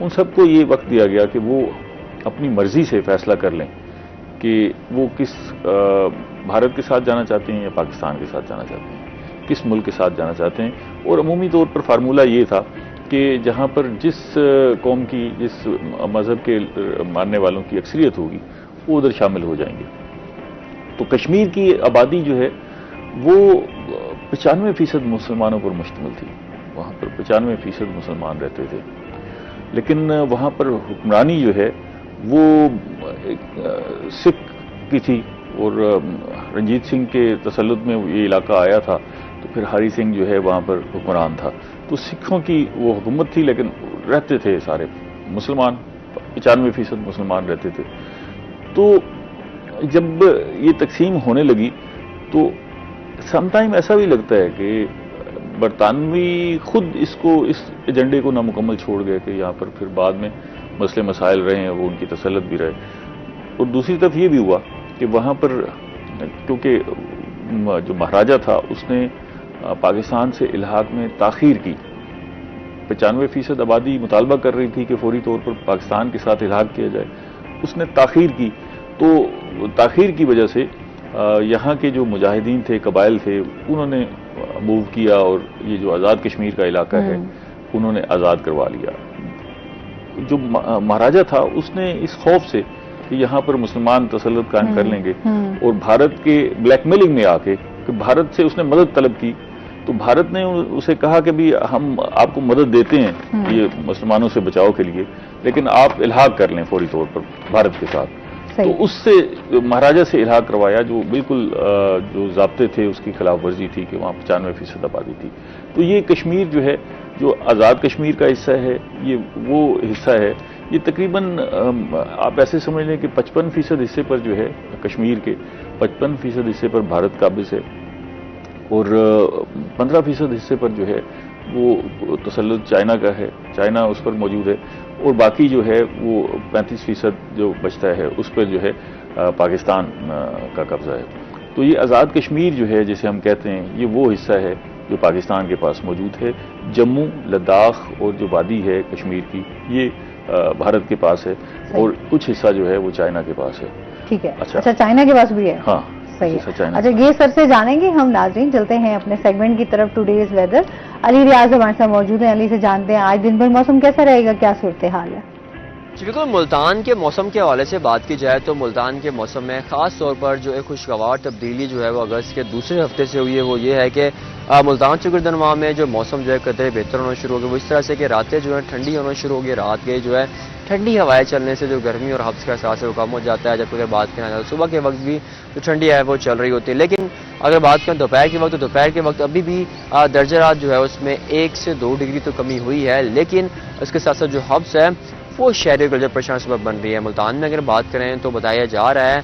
ان سب کو یہ وقت دیا گیا کہ وہ اپنی مرضی سے فیصلہ کر لیں کہ وہ کس بھارت کے ساتھ جانا چاہتے ہیں یا پاکستان کے ساتھ جانا چاہتے ہیں، کس ملک کے ساتھ جانا چاہتے ہیں. اور عمومی طور پر فارمولہ یہ تھا کہ جہاں پر جس قوم کی، جس مذہب کے ماننے والوں کی اکثریت ہوگی وہ ادھر شامل ہو جائیں گے. تو کشمیر کی آبادی جو ہے وہ 95% مسلمانوں پر مشتمل تھی. وہاں پر 95% مسلمان رہتے تھے، لیکن وہاں پر حکمرانی جو ہے وہ ایک سکھ کی تھی، اور رنجیت سنگھ کے تسلط میں یہ علاقہ آیا تھا تو پھر ہری سنگھ جو ہے وہاں پر حکمران تھا. تو سکھوں کی وہ حکومت تھی، لیکن رہتے تھے سارے مسلمان، 95% مسلمان رہتے تھے. تو جب یہ تقسیم ہونے لگی تو سم ٹائم ایسا بھی لگتا ہے کہ برطانوی خود اس ایجنڈے کو نامکمل چھوڑ گئے کہ یہاں پر پھر بعد میں مسئلے مسائل رہے ہیں، وہ ان کی تسلط بھی رہے. اور دوسری طرف یہ بھی ہوا کہ وہاں پر کیونکہ جو مہاراجہ تھا اس نے پاکستان سے الحاق میں تاخیر کی. 95% آبادی مطالبہ کر رہی تھی کہ فوری طور پر پاکستان کے ساتھ الحاق کیا جائے، اس نے تاخیر کی. تو تاخیر کی وجہ سے یہاں کے جو مجاہدین تھے، قبائل تھے، انہوں نے موو کیا اور یہ جو آزاد کشمیر کا علاقہ ہے انہوں نے آزاد کروا لیا. جو مہاراجہ تھا اس نے اس خوف سے کہ یہاں پر مسلمان تسلط قائم کر لیں گے اور بھارت کے بلیک میلنگ میں آ کے کہ بھارت سے اس نے مدد طلب کی، تو بھارت نے اسے کہا کہ بھی ہم آپ کو مدد دیتے ہیں یہ مسلمانوں سے بچاؤ کے لیے، لیکن آپ الحاق کر لیں فوری طور پر بھارت کے ساتھ. تو اس سے مہاراجہ سے الحاق کروایا، جو بالکل جو ضابطے تھے اس کی خلاف ورزی تھی کہ وہاں 95% آبادی تھی. تو یہ کشمیر جو ہے، جو آزاد کشمیر کا حصہ ہے، یہ وہ حصہ ہے. یہ تقریباً آپ ایسے سمجھ لیں کہ 55% حصے پر جو ہے کشمیر کے 55% حصے پر بھارت قابض ہے، اور 15% حصے پر جو ہے وہ تسلط چائنا کا ہے، چائنا اس پر موجود ہے، اور باقی جو ہے وہ 35% جو بچتا ہے اس پر جو ہے پاکستان کا قبضہ ہے. تو یہ آزاد کشمیر جو ہے جسے ہم کہتے ہیں، یہ وہ حصہ ہے جو پاکستان کے پاس موجود ہے. جموں، لداخ اور جو وادی ہے کشمیر کی یہ بھارت کے پاس ہے، اور کچھ حصہ جو ہے وہ چائنا کے پاس ہے. ٹھیک ہے. اچھا چائنا کے پاس بھی ہے. ہاں صحیح ہے. اچھا یہ سر سے جانیں گے ہم. ناظرین چلتے ہیں اپنے سیگمنٹ کی طرف. Today's weather. علی ریاض ہمارے ساتھ موجود ہیں. علی سے جانتے ہیں آج دن بھر موسم کیسا رہے گا، کیا صورتحال ہے؟ جی بالکل، ملتان کے موسم کے حوالے سے بات کی جائے تو ملتان کے موسم میں خاص طور پر جو ایک خوشگوار تبدیلی جو ہے وہ اگست کے دوسرے ہفتے سے ہوئی ہے، وہ یہ ہے کہ ملتان چکردنوا میں جو موسم جو ہے قدرے بہتر ہونا شروع ہو گیا. وہ اس طرح سے کہ راتیں جو ہے ٹھنڈی ہونا شروع ہو گئی. رات کے جو ہے ٹھنڈی ہوائیں چلنے سے جو گرمی اور حبس کا احساس ہے وہ کم ہو جاتا ہے. جبکہ اگر بات کریں صبح کے وقت بھی جو ٹھنڈی ہے وہ چل رہی ہوتی ہے. لیکن اگر بات کریں دوپہر کے وقت تو دوپہر کے وقت ابھی بھی درجہ حرارت جو ہے اس میں 1 سے 2 ڈگری تو کمی ہوئی ہے، لیکن اس کے ساتھ ساتھ جو حبس ہے وہ شہری کو پریشان سبب بن رہی ہے. ملتان میں اگر بات کریں تو بتایا جا رہا ہے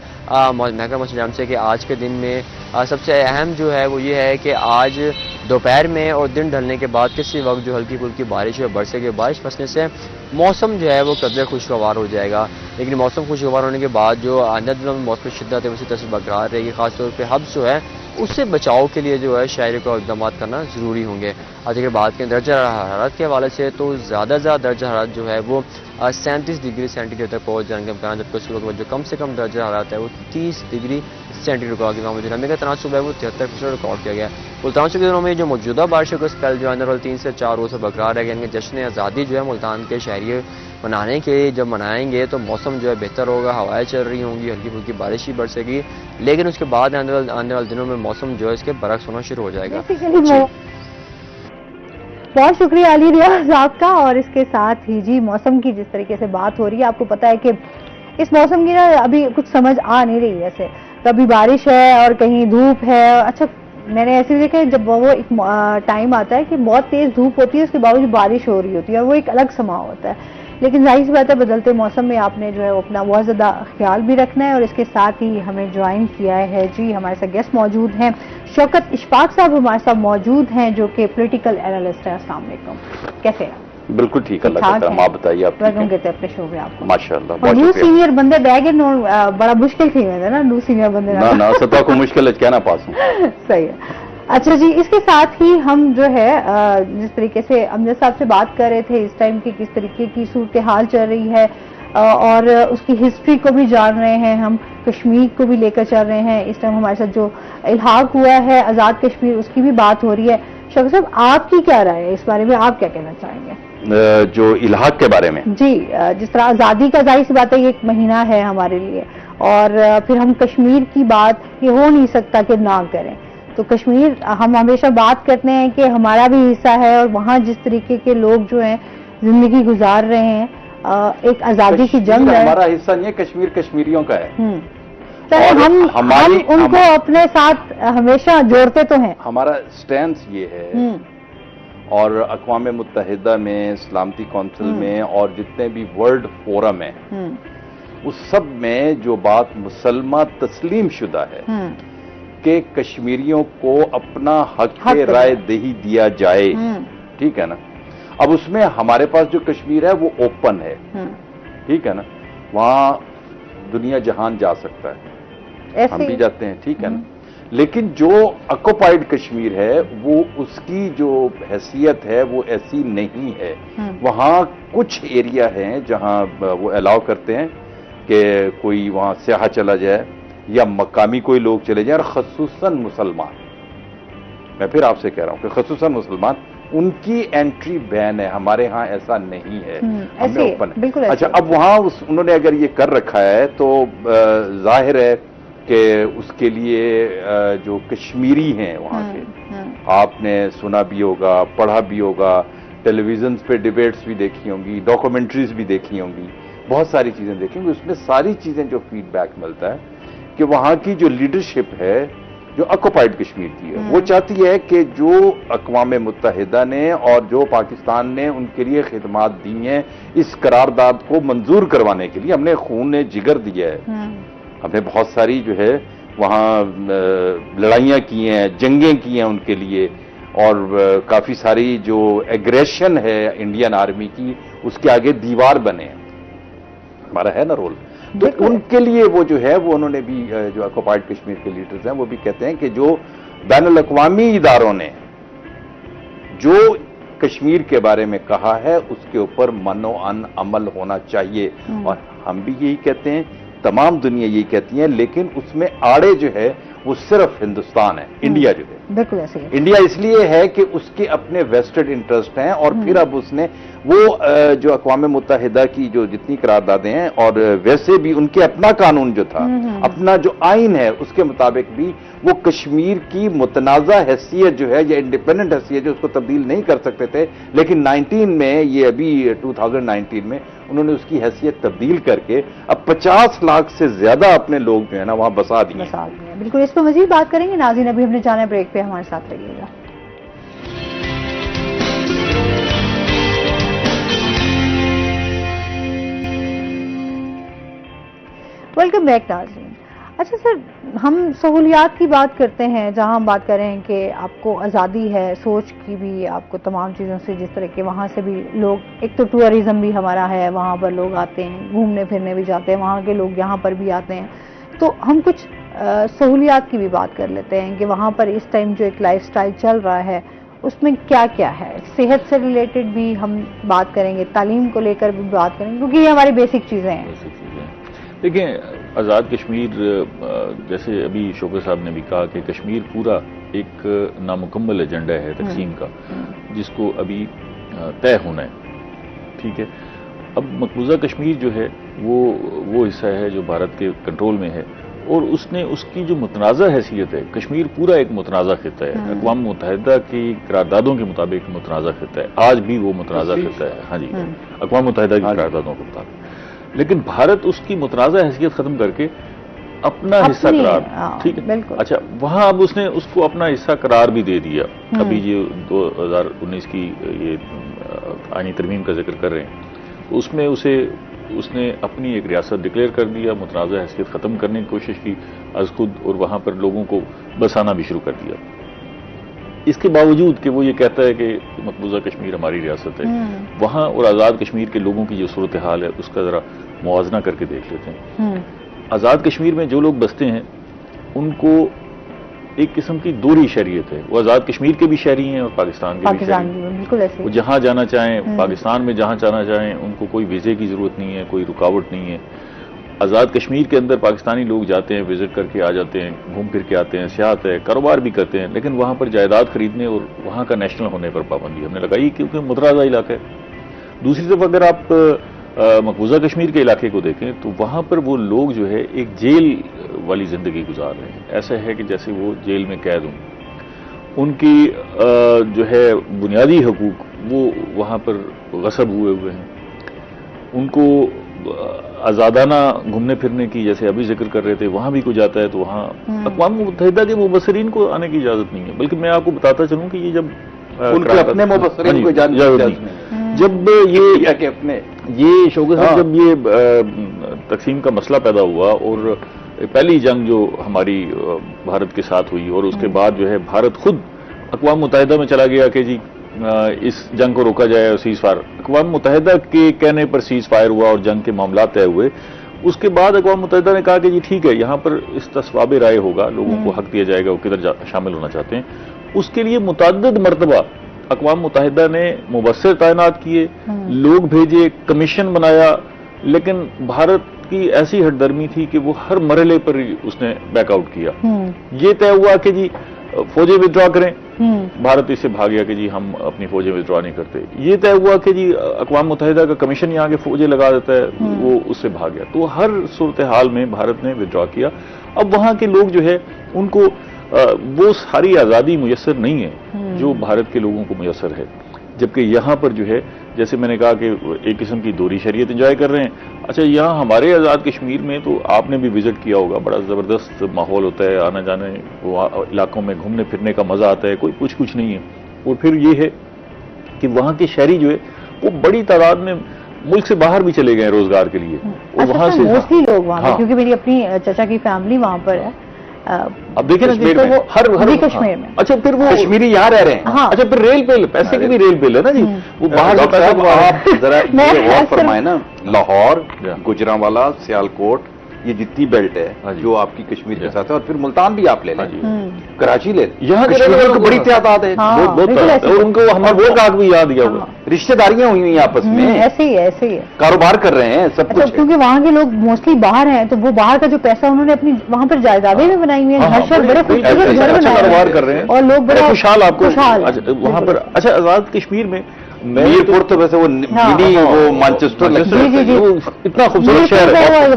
محکمہ موسم جام سے کہ آج کے دن میں سب سے اہم جو ہے وہ یہ ہے کہ آج دوپہر میں اور دن ڈھلنے کے بعد کسی وقت جو ہلکی پھلکی بارش ہے برسے گی. بارش پھنسنے سے موسم جو ہے وہ قدرے خوشگوار ہو جائے گا، لیکن موسم خوشگوار ہونے کے بعد جو آئندہ دنوں میں موسم شدت ہے اسی طرح سے برقرار رہے گی. خاص طور پہ حبس جو ہے اس سے بچاؤ کے لیے جو ہے شہری کو اقدامات کرنا ضروری ہوں گے. آج اگر بات کریں درجہ حرارت کے حوالے سے تو زیادہ درجہ حرارت جو ہے وہ 37 ڈگری سینٹی گریڈ تک پہنچ جانے کے امکان، جبکہ اس وقت جو کم سے کم درجہ حرارت ہے وہ 30 ڈگری سینٹی گریڈ ریکارڈ کیا گیا. نمی کا تناسب ہے وہ 73% ریکارڈ کیا گیا. ملتان کے دنوں میں جو موجودہ بارشوں کا اسپیل جو ہے 3 سے 4 روز سے برقرار ہے. یعنی جشن آزادی جو ہے ملتان کے شہری منانے کے جب منائیں گے تو موسم جو ہے بہتر ہوگا، ہوائیں چل رہی ہوں گی، ہلکی پھلکی بارش ہی برسے گی. لیکن اس کے بعد آنے والے دنوں میں موسم جو ہے اس کے برعکس ہونا شروع ہو جائے گا. بہت شکریہ علی ریاض آپ کا. اور اس کے ساتھ ہی جی موسم کی جس طریقے سے بات ہو رہی ہے، آپ کو پتا ہے کہ اس موسم کی نا ابھی کچھ سمجھ آ نہیں رہی ہے. ایسے کبھی بارش ہے اور کہیں دھوپ ہے. اچھا میں نے ایسے دیکھا جب وہ ایک ٹائم آتا ہے کہ بہت تیز دھوپ ہوتی ہے، اس کے باوجود بارش ہو رہی ہوتی ہے، اور وہ ایک الگ سما ہوتا ہے. لیکن ظاہر سی بات ہے بدلتے موسم میں آپ نے جو ہے اپنا بہت زیادہ خیال بھی رکھنا ہے. اور اس کے ساتھ ہی ہمیں جوائن کیا ہے جی ہمارے ساتھ گیسٹ موجود ہیں. شوکت اشفاق صاحب ہمارے ساتھ موجود ہیں جو کہ پولیٹیکل اینالسٹ ہیں. السلام علیکم، کیسے ہیں؟ بالکل ٹھیک ہے، اللہ کا کرم. آپ بتائیے آپ ویلکم کہتے ہیں اپنے شو میں آپ کو. ماشاءاللہ اور نیو سینئر بندے بیگ بڑا مشکل تھی میں نا نیو سینئر بندے نہ سطح کو مشکل ہے کہنا پاس ہوں. صحیح ہے. اچھا جی، اس کے ساتھ ہی ہم جو ہے جس طریقے سے امجد صاحب سے بات کر رہے تھے اس ٹائم کی کس طریقے کی صورتحال چل رہی ہے اور اس کی ہسٹری کو بھی جان رہے ہیں، ہم کشمیر کو بھی لے کر چل رہے ہیں. اس ٹائم ہمارے ساتھ جو الحاق ہوا ہے آزاد کشمیر، اس کی بھی بات ہو رہی ہے. شوکت صاحب، آپ کی کیا رائے ہے اس بارے میں؟ آپ کیا کہنا چاہیں گے جو الحاق کے بارے میں؟ جی، جس طرح آزادی کا ظاہر سی بات ہے یہ ایک مہینہ ہے ہمارے لیے، اور پھر ہم کشمیر کی بات یہ ہو نہیں سکتا کہ نہ کریں. تو کشمیر ہم ہمیشہ بات کرتے ہیں کہ ہمارا بھی حصہ ہے، اور وہاں جس طریقے کے لوگ جو ہیں زندگی گزار رہے ہیں، ایک آزادی کی جنگ ہے. ہمارا حصہ نہیں ہے، کشمیر کشمیریوں کا ہے. ہم ان کو اپنے ساتھ ہمیشہ جوڑتے تو ہیں. ہمارا سٹینس یہ ہے، اور اقوام متحدہ میں، سلامتی کونسل میں، اور جتنے بھی ورلڈ فورم ہیں اس سب میں جو بات مسلمہ تسلیم شدہ ہے کہ کشمیریوں کو اپنا حق رائے دہی دیا جائے. ٹھیک ہے نا؟ اب اس میں ہمارے پاس جو کشمیر ہے وہ اوپن ہے، ٹھیک ہے نا؟ وہاں دنیا جہان جا سکتا ہے، ہم بھی جاتے ہیں، ٹھیک ہے نا؟ لیکن جو آکوپائیڈ کشمیر ہے وہ اس کی جو حیثیت ہے وہ ایسی نہیں ہے. وہاں کچھ ایریا ہیں جہاں وہ الاؤ کرتے ہیں کہ کوئی وہاں سیاح چلا جائے یا مقامی کوئی لوگ چلے جائیں، اور خصوصاً مسلمان. میں پھر آپ سے کہہ رہا ہوں کہ خصوصاً مسلمان، ان کی انٹری بین ہے. ہمارے ہاں ایسا نہیں ہے، ہم نے اوپن ہے. اچھا، اب وہاں انہوں نے اگر یہ کر رکھا ہے تو ظاہر ہے کہ اس کے لیے جو کشمیری ہیں وہاں کے، آپ نے سنا بھی ہوگا، پڑھا بھی ہوگا، ٹیلی ویژنز پہ ڈیبیٹس بھی دیکھی ہوں گی، ڈاکومنٹریز بھی دیکھی ہوں گی، بہت ساری چیزیں دیکھی ہوں گی. اس میں ساری چیزیں جو فیڈ بیک ملتا ہے کہ وہاں کی جو لیڈرشپ ہے جو آکوپائیڈ کشمیر کی ہے، وہ چاہتی ہے کہ جو اقوام متحدہ نے اور جو پاکستان نے ان کے لیے خدمات دی ہیں اس قرارداد کو منظور کروانے کے لیے، ہم نے خون جگر دیا ہے، ہم نے بہت ساری جو ہے وہاں لڑائیاں کی ہیں، جنگیں کی ہیں ان کے لیے، اور کافی ساری جو ایگریشن ہے انڈین آرمی کی اس کے آگے دیوار بنے ہیں. ہمارا ہے نا رول. تو ان کے لیے وہ جو ہے وہ انہوں نے بھی جو آکوپائیڈ کشمیر کے لیڈرز ہیں وہ بھی کہتے ہیں کہ جو بین الاقوامی اداروں نے جو کشمیر کے بارے میں کہا ہے اس کے اوپر منو ان عمل ہونا چاہیے. اور ہم بھی یہی کہتے ہیں، تمام دنیا یہی کہتی ہیں، لیکن اس میں آڑے جو ہے وہ صرف ہندوستان ہے. انڈیا جو ہے بالکل ایسے ہی، انڈیا اس لیے ہے کہ اس کے اپنے ویسٹڈ انٹرسٹ ہیں، اور پھر اب اس نے وہ جو اقوام متحدہ کی جو جتنی قراردادیں ہیں، اور ویسے بھی ان کے اپنا قانون جو تھا، اپنا جو آئین ہے اس کے مطابق بھی وہ کشمیر کی متنازع حیثیت جو ہے یا انڈیپینڈنٹ حیثیت جو اس کو تبدیل نہیں کر سکتے تھے، لیکن 19 میں یہ ابھی 2019 میں انہوں نے اس کی حیثیت تبدیل کر کے اب 50 لاکھ سے زیادہ اپنے لوگ جو ہے نا وہاں بسا دیے. بالکل، اس پہ مزید بات کریں گے. ناظرین، ابھی ہم نے جانا ہے بریک پہ، ہمارے ساتھ رہیے گا. ویلکم بیک ناظرین. اچھا سر، ہم سہولیات کی بات کرتے ہیں جہاں ہم بات کر رہے ہیں کہ آپ کو آزادی ہے سوچ کی بھی، آپ کو تمام چیزوں سے، جس طرح کے وہاں سے بھی لوگ، ایک تو ٹورزم بھی ہمارا ہے، وہاں پر لوگ آتے ہیں، گھومنے پھرنے بھی جاتے ہیں، وہاں کے لوگ یہاں پر بھی آتے ہیں. تو ہم کچھ سہولیات کی بھی بات کر لیتے ہیں کہ وہاں پر اس ٹائم جو ایک لائف سٹائل چل رہا ہے اس میں کیا کیا ہے. صحت سے ریلیٹڈ بھی ہم بات کریں گے، تعلیم کو لے کر بھی بات کریں گے، کیونکہ یہ ہماری بیسک چیزیں ہیں. دیکھیں، آزاد کشمیر جیسے ابھی شوکت صاحب نے بھی کہا کہ کشمیر پورا ایک نامکمل ایجنڈا ہے تقسیم کا، جس کو ابھی طے ہونا ہے. ٹھیک ہے، اب مقبوضہ کشمیر جو ہے وہ حصہ ہے جو بھارت کے کنٹرول میں ہے، اور اس نے اس کی جو متنازع حیثیت ہے، کشمیر پورا ایک متنازع خطہ ہے، اقوام متحدہ کی قراردادوں کے مطابق متنازع خطہ ہے، آج بھی وہ متنازع خطہ ہے. ہاں جی، اقوام متحدہ کی قراردادوں کے مطابق. لیکن بھارت اس کی متنازع حیثیت ختم کر کے اپنا حصہ قرار، ٹھیک ہے. اچھا، وہاں اب اس نے اس کو اپنا حصہ قرار بھی دے دیا. ابھی یہ 2019 کی یہ آئینی ترمیم کا ذکر کر رہے ہیں، تو اس میں اس نے اپنی ایک ریاست ڈکلیئر کر دیا، متنازع حیثیت ختم کرنے کی کوشش کی از خود، اور وہاں پر لوگوں کو بسانا بھی شروع کر دیا. اس کے باوجود کہ وہ یہ کہتا ہے کہ مقبوضہ کشمیر ہماری ریاست ہے، وہاں اور آزاد کشمیر کے لوگوں کی جو صورتحال ہے اس کا ذرا موازنہ کر کے دیکھ لیتے ہیں. آزاد کشمیر میں جو لوگ بستے ہیں ان کو ایک قسم کی دوہری شہریت ہے. وہ آزاد کشمیر کے بھی شہری ہیں اور پاکستان کے بھی شہری ہیں. بالکل ایسے وہ جہاں جانا چاہیں، پاکستان میں جہاں جانا چاہیں، ان کو کوئی ویزے کی ضرورت نہیں ہے، کوئی رکاوٹ نہیں ہے. آزاد کشمیر کے اندر پاکستانی لوگ جاتے ہیں، وزٹ کر کے آ جاتے ہیں، گھوم پھر کے آتے ہیں، سیاحت ہے، کاروبار بھی کرتے ہیں، لیکن وہاں پر جائیداد خریدنے اور وہاں کا نیشنل ہونے پر پابندی ہم نے لگائی کیونکہ متنازع علاقہ ہے. دوسری طرف اگر آپ مقبوضہ کشمیر کے علاقے کو دیکھیں تو وہاں پر وہ لوگ جو ہے ایک جیل والی زندگی گزار رہے ہیں. ایسا ہے کہ جیسے وہ جیل میں قید ہوں. ان کی جو ہے بنیادی حقوق وہ وہاں پر غصب ہوئے ہیں. ان کو آزادانہ گھومنے پھرنے کی، جیسے ابھی ذکر کر رہے تھے، وہاں بھی کوئی جاتا ہے تو وہاں اقوام متحدہ کے مبصرین کو آنے کی اجازت نہیں ہے. بلکہ میں آپ کو بتاتا چلوں کہ یہ جب ان کے اپنے مبصرین کو اجازت نہیں، جب یہ شوکت صاحب جب یہ تقسیم کا مسئلہ پیدا ہوا اور پہلی جنگ جو ہماری بھارت کے ساتھ ہوئی اور اس کے بعد جو ہے بھارت خود اقوام متحدہ میں چلا گیا کہ جی اس جنگ کو روکا جائے اور سیز فائر، اقوام متحدہ کے کہنے پر سیز فائر ہوا اور جنگ کے معاملات طے ہوئے. اس کے بعد اقوام متحدہ نے کہا کہ جی ٹھیک ہے، یہاں پر استصواب رائے ہوگا، لوگوں کو حق دیا جائے گا وہ کدھر شامل ہونا چاہتے ہیں. اس کے لیے متعدد مرتبہ اقوام متحدہ نے مبصر تعینات کیے، لوگ بھیجے، کمیشن بنایا، لیکن بھارت کی ایسی ہٹ درمی تھی کہ وہ ہر مرحلے پر اس نے بیک آؤٹ کیا. یہ طے ہوا کہ جی فوجیں ودرا کریں، بھارت اس سے بھاگ گیا کہ جی ہم اپنی فوجیں ودرا نہیں کرتے. یہ طے ہوا کہ جی اقوام متحدہ کا کمیشن یہاں کے فوجیں لگا دیتا ہے، وہ اس سے بھاگ گیا. تو ہر صورتحال میں بھارت نے ودرا کیا. اب وہاں کے لوگ جو ہے ان کو وہ ساری آزادی میسر نہیں ہے جو بھارت کے لوگوں کو میسر ہے. جبکہ یہاں پر جو ہے جیسے میں نے کہا کہ ایک قسم کی دوہری شہریت انجوائے کر رہے ہیں. اچھا یہاں ہمارے آزاد کشمیر میں تو آپ نے بھی وزٹ کیا ہوگا، بڑا زبردست ماحول ہوتا ہے، آنا جانے علاقوں میں گھومنے پھرنے کا مزہ آتا ہے، کوئی کچھ نہیں ہے. اور پھر یہ ہے کہ وہاں کے شہری جو ہے وہ بڑی تعداد میں ملک سے باہر بھی چلے گئے روزگار کے لیے. اور وہاں سے موسٹلی لوگ وہاں، کیونکہ میری اپنی چچا کی فیملی وہاں پر ہے. اب دیکھیں نا ہر کشمیر میں. اچھا پھر وہ کشمیری یہاں رہ رہے ہیں. اچھا پھر ریل بل، پیسے کی بھی ریل بل ہے نا جی، وہ باہر سے پیسہ. آپ ذرا یہ غور فرمائیں نا، لاہور، گجرانوالہ، سیالکوٹ، یہ جتنی بیلٹ ہے جو آپ کی کشمیر کے ساتھ ہے، اور پھر ملتان بھی آپ لے لیں، کراچی لے لیں، یہاں کشمیریوں کی بڑی تعداد ہے، اور ان کو ہمارا وہ کاغ بھی یاد کیا ہوا. رشتہ داریاں ہوئی ہیں آپس میں، ایسے ہی ہے، کاروبار کر رہے ہیں، سب کچھ. کیونکہ وہاں کے لوگ موسٹلی باہر ہیں تو وہ باہر کا جو پیسہ انہوں نے اپنی وہاں پر جائیدادیں بھی بنائی ہوئی ہیں، گھر شہر بڑے خوبصورت گھر کاروبار کر رہے ہیں اور لوگ بڑے خوشحال. آپ کو وہاں پر اچھا آزاد کشمیر میں میرپور تو ویسے وہ منی وہ مانچسٹر اتنا خوبصورت شہر ہے،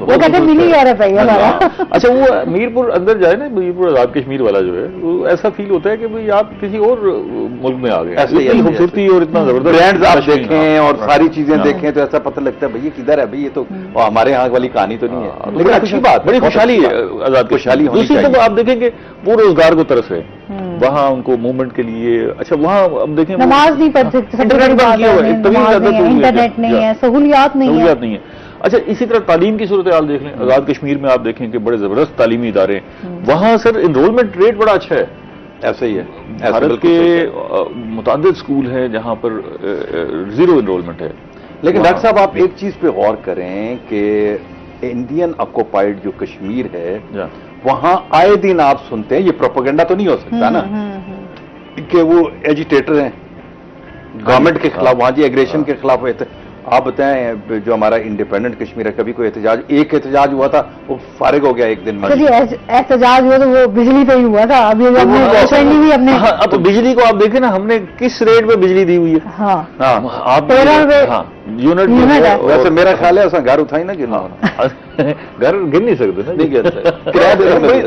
وہ کہتے ہیں منی یورپ ہے ہمارا. اچھا وہ میرپور اندر جائے نا، میرپور آزاد کشمیر والا جو ہے وہ ایسا فیل ہوتا ہے کہ بھئی آپ کسی اور ملک میں آ گئے. اتنی خوبصورتی اور اتنا زبردست برانڈز آپ دیکھیں اور ساری چیزیں دیکھیں تو ایسا پتہ لگتا ہے بھئی یہ کدھر ہے، بھئی یہ تو ہمارے یہاں والی کہانی تو نہیں ہے. لیکن اچھی بات، بڑی خوشحالی ہے آزاد خوشحالی. دوسری طرف آپ دیکھیں کہ وہ روزگار کو طرف ہے وہاں ان کو موومنٹ کے لیے. اچھا وہاں اب دیکھیں نماز نہیں پڑھ سکتے، انٹرنیٹ نہیں ہے، سہولیات نہیں ہے. اچھا اسی طرح تعلیم کی صورتحال دیکھ لیں. آزاد کشمیر میں آپ دیکھیں کہ بڑے زبردست تعلیمی ادارے ہیں وہاں. سر انرولمنٹ ریٹ بڑا اچھا ہے. ایسا ہی ہے. بھارت کے متعدد اسکول ہیں جہاں پر زیرو انرولمنٹ ہے. لیکن ڈاکٹر صاحب آپ ایک چیز پہ غور کریں کہ انڈین آکوپائڈ جو کشمیر ہے وہاں آئے دن آپ سنتے ہیں، یہ پروپیگنڈا تو نہیں ہو سکتا نا کہ وہ ایجیٹیٹر ہیں گورنمنٹ کے خلاف، وہاں جی ایگریشن کے خلاف ہوئے تھے. آپ بتائیں جو ہمارا انڈیپینڈنٹ کشمیر ہے، کبھی کوئی ایک احتجاج ہوا تھا وہ فارغ ہو گیا ایک دن میں. احتجاج ہوا تو وہ بجلی پہ ہی ہوا تھا. ابھی اب بجلی کو آپ دیکھیں نا ہم نے کس ریٹ پہ بجلی دی ہوئی ہے. آپ یونٹ ویسے میرا خیال ہے گھر اٹھائی نا گرنا، گھر گر نہیں سکتے نا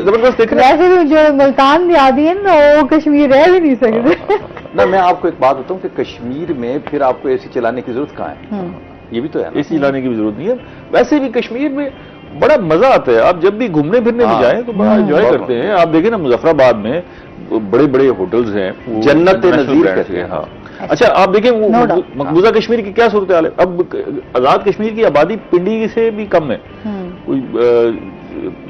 زبردست. ویسے بھی جو ملتان دیہاتی ہے نا وہ کشمیر رہ بھی نہیں سکتے. نہ میں آپ کو ایک بات بتاؤں کہ کشمیر میں پھر آپ کو اے سی چلانے کی ضرورت کہاں ہے؟ یہ بھی تو ہے، اے سی چلانے کی بھی ضرورت نہیں ہے. ویسے بھی کشمیر میں بڑا مزہ آتا ہے. آپ جب بھی گھومنے پھرنے میں جائیں تو بڑا انجوائے کرتے ہیں. آپ دیکھیں نا مظفر آباد میں بڑے بڑے ہوٹلز ہیں، جنت نظیر کہتے ہیں. ہاں اچھا آپ دیکھیں مقبوضہ کشمیر کی کیا صورتحال ہے. اب آزاد کشمیر کی آبادی پنڈی سے بھی کم ہے، کوئی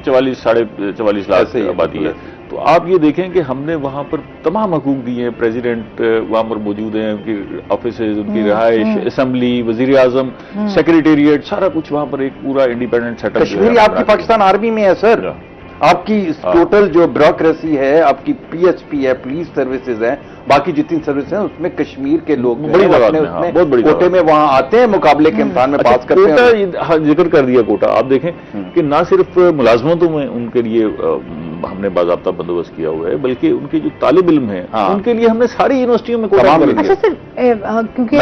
44-44 لاکھ آبادی ہے. تو آپ یہ دیکھیں کہ ہم نے وہاں پر تمام حقوق دیے ہیں. پریزیڈنٹ وہاں پر موجود ہیں، ان کی آفیسز، ان کی رہائش، اسمبلی، وزیر اعظم، سیکریٹریٹ، سارا کچھ وہاں پر ایک پورا انڈیپینڈنٹ سیٹ اپ. کشمیر آپ کی پاکستان آرمی میں ہے سر. آپ کی ٹوٹل جو بیوروکریسی ہے، آپ کی پی ایچ پی ہے، پولیس سروسز ہیں، باقی جتنی سروس ہیں، اس میں کشمیر کے لوگ بڑی بہت بڑی کوٹے میں وہاں آتے ہیں، مقابلے کے امتحان میں پاس کرتے ہیں. ذکر کر دیا کوٹا. آپ دیکھیں کہ نہ صرف ملازمتوں میں ان کے لیے ہم نے باضابطہ بندوبست کیا ہوا ہے، بلکہ ان کے جو طالب علم ہیں ان کے لیے ہم نے ساری یونیورسٹیوں میں کوٹا کر دیا. اچھا سر، کیونکہ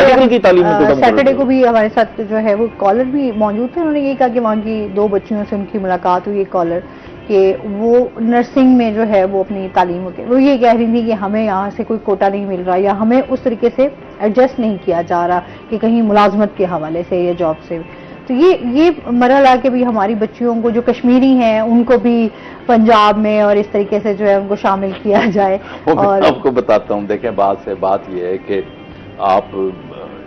سیٹرڈے کو بھی ہمارے ساتھ جو ہے وہ کالر بھی موجود تھے، انہوں نے یہ کہا کہ وہاں کی 2 بچیوں سے ان کی ملاقات ہوئی، کالر کہ وہ نرسنگ میں جو ہے وہ اپنی تعلیم وہ یہ کہہ رہی تھی کہ ہمیں یہاں سے کوئی کوٹا نہیں مل رہا، یا ہمیں اس طریقے سے ایڈجسٹ نہیں کیا جا رہا کہ کہیں ملازمت کے حوالے سے یا جاب سے. تو یہ مرحلہ کے بھی ہماری بچیوں کو جو کشمیری ہیں ان کو بھی پنجاب میں اور اس طریقے سے جو ہے ان کو شامل کیا جائے. اور آپ کو بتاتا ہوں، دیکھیں بات یہ ہے کہ آپ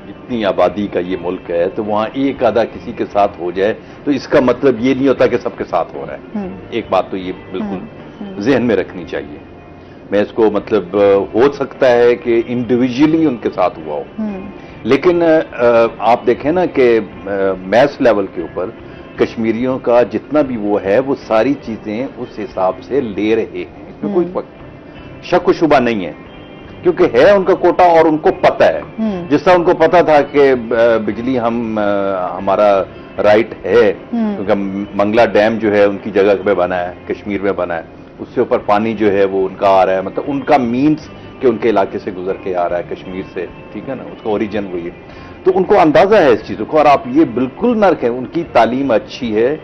اتنی آبادی کا یہ ملک ہے، تو وہاں ایک آدھا کسی کے ساتھ ہو جائے تو اس کا مطلب یہ نہیں ہوتا کہ سب کے ساتھ ہو رہا ہے. ایک بات تو یہ بالکل ذہن میں رکھنی چاہیے. میں اس کو مطلب ہو سکتا ہے کہ انڈیویجلی ان کے ساتھ ہوا ہو، لیکن آپ دیکھیں نا کہ میس لیول کے اوپر کشمیریوں کا جتنا بھی وہ ہے، وہ ساری چیزیں اس حساب سے لے رہے ہیں. اس میں کوئی شک و شبہ نہیں ہے، کیونکہ ہے ان کا کوٹا اور ان کو پتہ ہے. جس طرح ان کو پتا تھا کہ بجلی ہمارا رائٹ ہے، کیونکہ منگلا ڈیم جو ہے ان کی جگہ پہ بنا ہے، کشمیر میں بنا ہے، اس سے اوپر پانی جو ہے وہ ان کا آ رہا ہے، مطلب ان کا مینز کہ ان کے علاقے سے گزر کے آ رہا ہے کشمیر سے، ٹھیک ہے نا، اس کا اوریجن وہی ہے. تو ان کو اندازہ ہے اس چیزوں کو. اور آپ یہ بالکل نہ رکھیں، ان کی تعلیم اچھی ہے،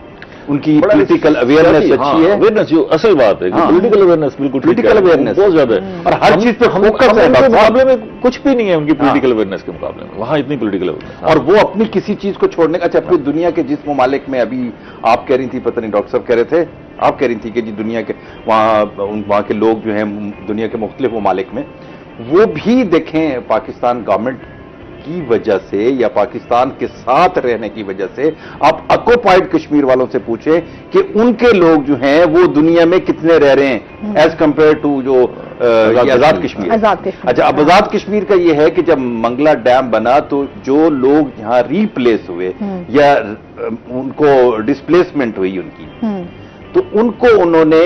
ان کی پولیٹیکل اویئرنیس اچھی ہے. اویئرنیس جو اصل بات ہے، پولیٹیکل اویئرنیس بالکل پولیٹیکل اویئرنیس بہت زیادہ ہے، اور ہر چیز پہ فوکس ہے. مقابلے میں کچھ بھی نہیں ہے ان کی پولیٹیکل اویئرنیس کے مقابلے میں، وہاں اتنی پولیٹیکل اویئرنیس. اور وہ اپنی کسی چیز کو چھوڑنے کا. اچھا، اپنی دنیا کے جس ممالک میں ابھی آپ کہہ رہی تھی، پتہ نہیں ڈاکٹر صاحب کہہ رہے تھے، آپ کہہ رہی تھی کہ جی دنیا کے وہاں کے لوگ جو ہیں دنیا کے مختلف ممالک میں، وہ بھی دیکھیں پاکستان گورنمنٹ کی وجہ سے یا پاکستان کے ساتھ رہنے کی وجہ سے. آپ آکوپائڈ کشمیر والوں سے پوچھیں کہ ان کے لوگ جو ہیں وہ دنیا میں کتنے رہ رہے ہیں ایز کمپیئر ٹو جو آزاد کشمیر. اچھا، اب آزاد کشمیر کا یہ ہے کہ جب منگلا ڈیم بنا تو جو لوگ یہاں ریپلیس ہوئے یا ان کو ڈسپلیسمنٹ ہوئی ان کی، تو ان کو انہوں نے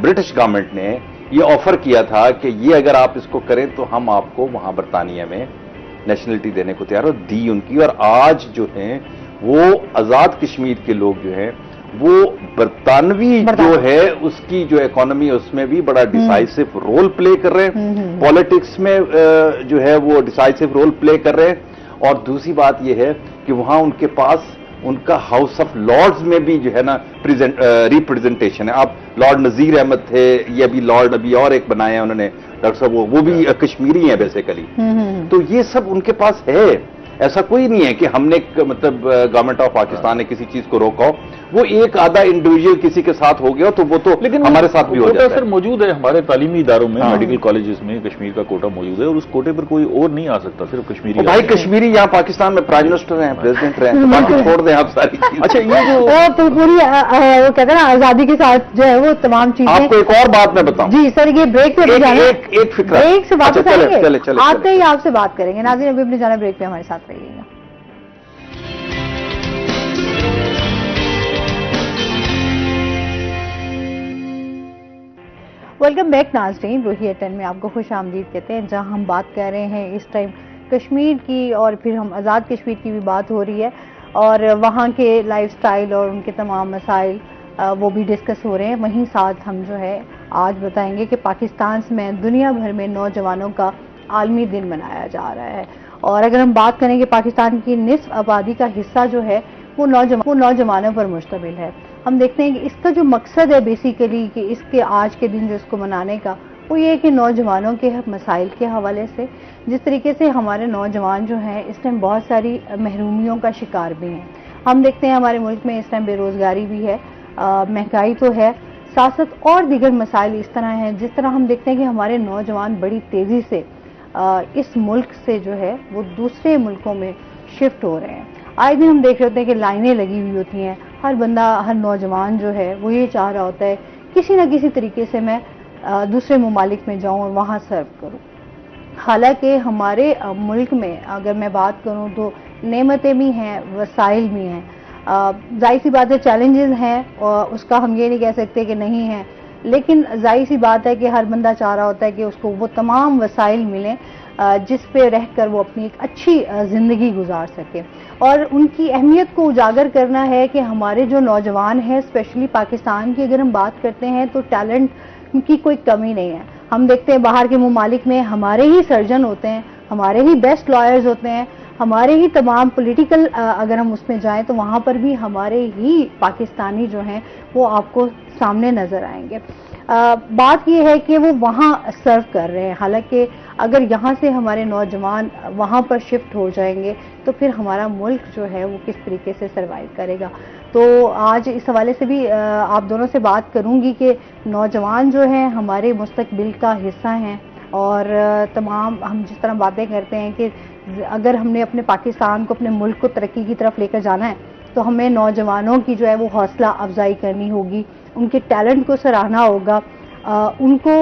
برٹش گورنمنٹ نے یہ آفر کیا تھا کہ یہ اگر آپ اس کو کریں تو ہم آپ کو وہاں برطانیہ میں نیشنلٹی دینے کو تیار ہو دی ان کی. اور آج جو ہیں وہ آزاد کشمیر کے لوگ جو ہیں وہ برطانوی جو ہے اس کی جو اکانومی اس میں بھی بڑا ڈیسائسو رول پلے کر رہے ہیں، پالیٹکس میں جو ہے وہ ڈیسائسو رول پلے کر رہے ہیں. اور دوسری بات یہ ہے کہ وہاں ان کے پاس ان کا ہاؤس آف لارڈز میں بھی جو ہے نا ریپرزنٹیشن ہے. آپ لارڈ نذیر احمد تھے، یہ ابھی لارڈ ابھی اور ایک بنایا ہے انہوں نے ڈاکٹر صاحب، وہ بھی کشمیری ہیں بیسیکلی. تو یہ سب ان کے پاس ہے. ایسا کوئی نہیں ہے کہ ہم نے مطلب گورنمنٹ آف پاکستان نے کسی چیز کو روکا ہو. وہ ایک آدھا انڈیویجول کسی کے ساتھ ہو گیا تو وہ تو ہمارے ساتھ بھی ہو جاتا ہے. سر موجود ہے ہمارے تعلیمی اداروں میں، میڈیکل کالجز میں کشمیر کا کوٹا موجود ہے، اور اس کوٹے پر کوئی اور نہیں آ سکتا، صرف کشمیری. بھائی کشمیری یہاں پاکستان میں پرائم منسٹر ہیں، پریزیڈنٹ رہے ہیں، باقی چھوڑ دیں آپ ساری چیز. اچھا، یہ جو پوری وہ کہتے ہیں نا آزادی کے ساتھ جو ہے وہ تمام چیزیں. آپ کو ایک اور بات میں بتاؤں. جی سر، یہ بریک پہ ایک فکر بریک سے واپس آئیں گے، آتے ہی آپ سے بات کریں گے. ناظرین ابھی اپنے جانا بریک پہ ہمارے ساتھ رہیے گا. ویلکم بیک ناظرین، روحی ایٹ 10 میں آپ کو خوش آمدید کہتے ہیں، جہاں ہم بات کر رہے ہیں اس ٹائم کشمیر کی، اور پھر ہم آزاد کشمیر کی بھی بات ہو رہی ہے، اور وہاں کے لائف سٹائل اور ان کے تمام مسائل وہ بھی ڈسکس ہو رہے ہیں. وہیں ساتھ ہم جو ہے آج بتائیں گے کہ پاکستان میں دنیا بھر میں نوجوانوں کا عالمی دن منایا جا رہا ہے. اور اگر ہم بات کریں کہ پاکستان کی نصف آبادی کا حصہ جو ہے وہ نوجوانوں پر مشتمل ہے. ہم دیکھتے ہیں کہ اس کا جو مقصد ہے بیسیکلی کہ اس کے آج کے دن جو اس کو منانے کا، وہ یہ ہے کہ نوجوانوں کے مسائل کے حوالے سے، جس طریقے سے ہمارے نوجوان جو ہیں اس ٹائم بہت ساری محرومیوں کا شکار بھی ہیں. ہم دیکھتے ہیں ہمارے ملک میں اس ٹائم بے روزگاری بھی ہے، مہنگائی تو ہے، ساتھ ساتھ اور دیگر مسائل اس طرح ہیں. جس طرح ہم دیکھتے ہیں کہ ہمارے نوجوان بڑی تیزی سے اس ملک سے جو ہے وہ دوسرے ملکوں میں شفٹ ہو رہے ہیں. آج دن ہم دیکھ رہے ہوتے ہیں کہ لائنیں لگی ہوئی ہوتی ہیں، ہر بندہ، ہر نوجوان جو ہے وہ یہ چاہ رہا ہوتا ہے کسی نہ کسی طریقے سے میں دوسرے ممالک میں جاؤں اور وہاں سرو کروں. حالانکہ ہمارے ملک میں اگر میں بات کروں تو نعمتیں بھی ہیں، وسائل بھی ہیں، ظاہر سی بات ہے چیلنجز ہیں اور اس کا ہم یہ نہیں کہہ سکتے کہ نہیں ہیں، لیکن ظاہر سی بات ہے کہ ہر بندہ چاہ رہا ہوتا ہے کہ اس کو وہ تمام وسائل ملیں جس پہ رہ کر وہ اپنی ایک اچھی زندگی گزار سکے، اور ان کی اہمیت کو اجاگر کرنا ہے کہ ہمارے جو نوجوان ہیں اسپیشلی پاکستان کی اگر ہم بات کرتے ہیں تو ٹیلنٹ کی کوئی کمی نہیں ہے. ہم دیکھتے ہیں باہر کے ممالک میں ہمارے ہی سرجن ہوتے ہیں، ہمارے ہی بیسٹ لائرز ہوتے ہیں، ہمارے ہی تمام پولیٹیکل اگر ہم اس میں جائیں تو وہاں پر بھی ہمارے ہی پاکستانی جو ہیں وہ آپ کو سامنے نظر آئیں گے. بات یہ ہے کہ وہ وہاں سرو کر رہے ہیں، حالانکہ اگر یہاں سے ہمارے نوجوان وہاں پر شفٹ ہو جائیں گے تو پھر ہمارا ملک جو ہے وہ کس طریقے سے سروائیو کرے گا. تو آج اس حوالے سے بھی آپ دونوں سے بات کروں گی کہ نوجوان جو ہیں ہمارے مستقبل کا حصہ ہیں، اور تمام ہم جس طرح باتیں کرتے ہیں کہ اگر ہم نے اپنے پاکستان کو، اپنے ملک کو ترقی کی طرف لے کر جانا ہے تو ہمیں نوجوانوں کی جو ہے وہ حوصلہ افزائی کرنی ہوگی، ان کے ٹیلنٹ کو سراہنا ہوگا، ان کو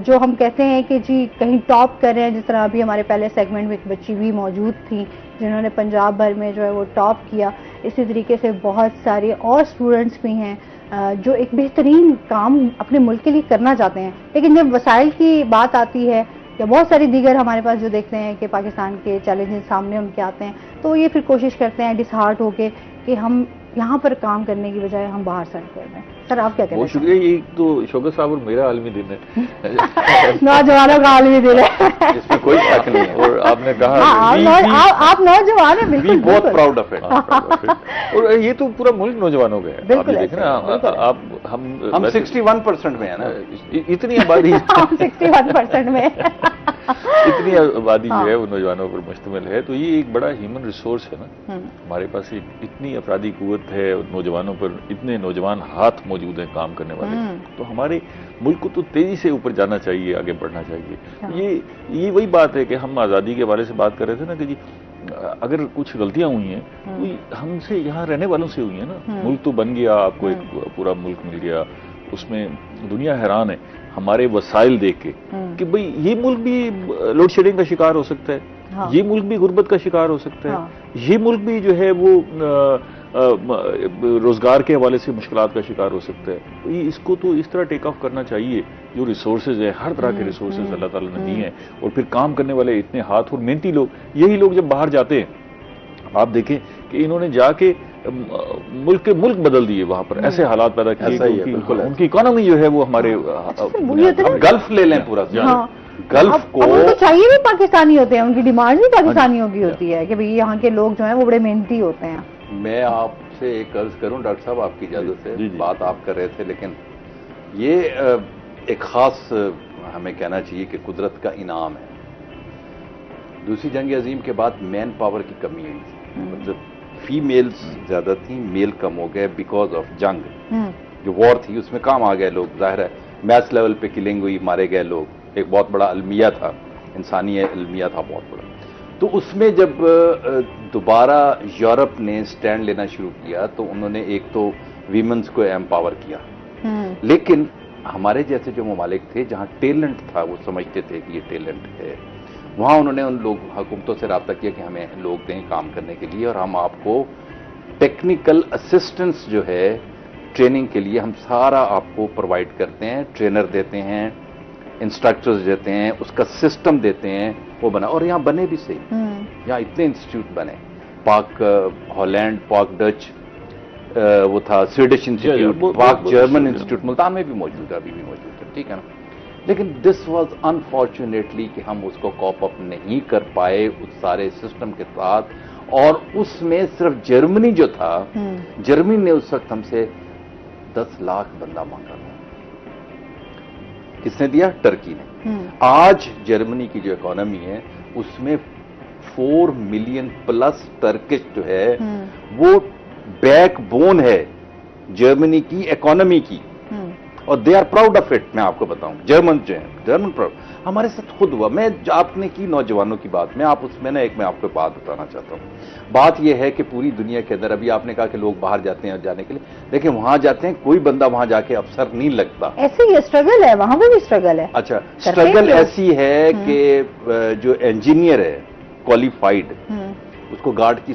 جو ہم کہتے ہیں کہ جی کہیں ٹاپ کر رہے ہیں، جس طرح ابھی ہمارے پہلے سیگمنٹ میں ایک بچی بھی موجود تھی جنہوں نے پنجاب بھر میں جو ہے وہ ٹاپ کیا، اسی طریقے سے بہت سارے اور اسٹوڈنٹس بھی ہیں جو ایک بہترین کام اپنے ملک کے لیے کرنا چاہتے ہیں، لیکن جب وسائل کی بات آتی ہے یا بہت ساری دیگر ہمارے پاس جو دیکھتے ہیں کہ پاکستان کے چیلنجز سامنے ان کے آتے ہیں تو یہ پھر کوشش کرتے ہیں ڈس ہارٹ ہو کے کہ ہم یہاں پر کام کرنے کی بجائے ہم باہر سرو کر رہے ہیں. سر آپ کیا کہتے ہیں؟ بہت شکریہ. یہ تو شوکت صاحب اور میرا عالمی دن ہے، نوجوانوں کا عالمی دن ہے، اس میں کوئی شک نہیں ہے. اور آپ نے کہا آپ نوجوان ہیں، بالکل بہت پراؤڈ آف اٹ. اور یہ تو پورا ملک نوجوانوں کا ہے. آپ دیکھیں نا، آپ ہم 61% میں ہیں نا، اتنی آبادی 61% میں اتنی آبادی جو ہے وہ نوجوانوں پر مشتمل ہے، تو یہ ایک بڑا ہیومن ریسورس ہے نا. ہمارے پاس اتنی افرادی قوت ہے، نوجوانوں پر اتنے نوجوان ہاتھ موجود ہیں کام کرنے والے، تو ہمارے ملک کو تو تیزی سے اوپر جانا چاہیے، آگے بڑھنا چاہیے. یہ وہی بات ہے کہ ہم آزادی کے بارے سے بات کر رہے تھے نا کہ جی اگر کچھ غلطیاں ہوئی ہیں تو ہم سے یہاں رہنے والوں سے ہوئی ہیں نا. ملک تو بن گیا، آپ کو ایک پورا ملک مل گیا، اس میں دنیا حیران ہے ہمارے وسائل دیکھ کے کہ بھئی یہ ملک بھی لوڈ شیڈنگ کا شکار ہو سکتا ہے، یہ ملک بھی غربت کا شکار ہو سکتا ہے، یہ ملک بھی جو ہے وہ روزگار کے حوالے سے مشکلات کا شکار ہو سکتا ہے. اس کو تو اس طرح ٹیک آف کرنا چاہیے. جو ریسورسز ہے، ہر طرح کے ریسورسز اللہ تعالیٰ نے دیے ہیں، اور پھر کام کرنے والے اتنے ہاتھ اور محنتی لوگ، یہی لوگ جب باہر جاتے ہیں آپ دیکھیں کہ انہوں نے جا کے ملک بدل دیے، وہاں پر ایسے حالات پیدا کیے، ان کی اکانومی جو ہے وہ ہمارے گلف لے لیں پورا، گلف کو چاہیے بھی پاکستانی ہوتے ہیں، ان کی ڈیمانڈ بھی پاکستانیوں کی ہوتی ہے کہ بھئی یہاں کے لوگ جو ہیں وہ بڑے محنتی ہوتے ہیں. میں آپ سے ایک عرض کروں ڈاکٹر صاحب، آپ کی اجازت سے بات آپ کر رہے تھے، لیکن یہ ایک خاص ہمیں کہنا چاہیے کہ قدرت کا انعام ہے. دوسری جنگ عظیم کے بعد مین پاور کی کمی ہوئی تھی، مطلب فیمیلز زیادہ تھیں، میل کم ہو گئے بیکاز آف جنگ. جو وار تھی اس میں کام آ گئے لوگ، ظاہر ہے میس لیول پہ کلنگ ہوئی، مارے گئے لوگ. ایک بہت بڑا المیہ تھا، انسانی المیہ تھا بہت بڑا. تو اس میں جب دوبارہ یورپ نے سٹینڈ لینا شروع کیا تو انہوں نے ایک تو ویمنز کو ایمپاور کیا، لیکن ہمارے جیسے جو ممالک تھے جہاں ٹیلنٹ تھا، وہ سمجھتے تھے کہ یہ ٹیلنٹ ہے، وہاں انہوں نے ان لوگ حکومتوں سے رابطہ کیا کہ ہمیں لوگ دیں کام کرنے کے لیے، اور ہم آپ کو ٹیکنیکل اسسٹنس جو ہے ٹریننگ کے لیے ہم سارا آپ کو پرووائڈ کرتے ہیں، ٹرینر دیتے ہیں، انسٹرکٹرز دیتے ہیں، اس کا سسٹم دیتے ہیں. وہ بنا، اور یہاں بنے بھی صحیح. یہاں اتنے انسٹیٹیوٹ بنے، پاک ہالینڈ، پاک ڈچ، وہ تھا سویڈش انسٹیٹیوٹ، پاک جرمن انسٹیٹیوٹ ملتان میں بھی موجود ہے، ابھی بھی موجود ہے، ٹھیک ہے نا. لیکن دس واز انفارچونیٹلی کہ ہم اس کو کاپ اپ نہیں کر پائے اس سارے سسٹم کے ساتھ. اور اس میں صرف جرمنی جو تھا، جرمنی نے اس وقت ہم سے 10 لاکھ بندہ مانگا تھا. کس نے دیا؟ ٹرکی نے. آج جرمنی کی جو اکانومی ہے اس میں 4 ملین پلس ٹرکش جو ہے وہ بیک بون ہے جرمنی کی اکانومی کی، اور they are proud of it. میں آپ کو بتاؤں جرمن جو ہیں، جرمن پراؤڈ. ہمارے ساتھ خود ہوا. میں آپ نے کی نوجوانوں کی بات، میں اس میں نا ایک میں آپ کو بات بتانا چاہتا ہوں. بات یہ ہے کہ پوری دنیا کے اندر، ابھی آپ نے کہا کہ لوگ باہر جاتے ہیں جانے کے لیے، لیکن وہاں جاتے ہیں کوئی بندہ وہاں جا کے افسر نہیں لگتا. ایسے یہ اسٹرگل ہے، وہاں پہ بھی اسٹرگل ہے. اچھا، اسٹرگل ایسی ہے کہ جو انجینئر ہے کوالیفائڈ، اس کو گارڈ کی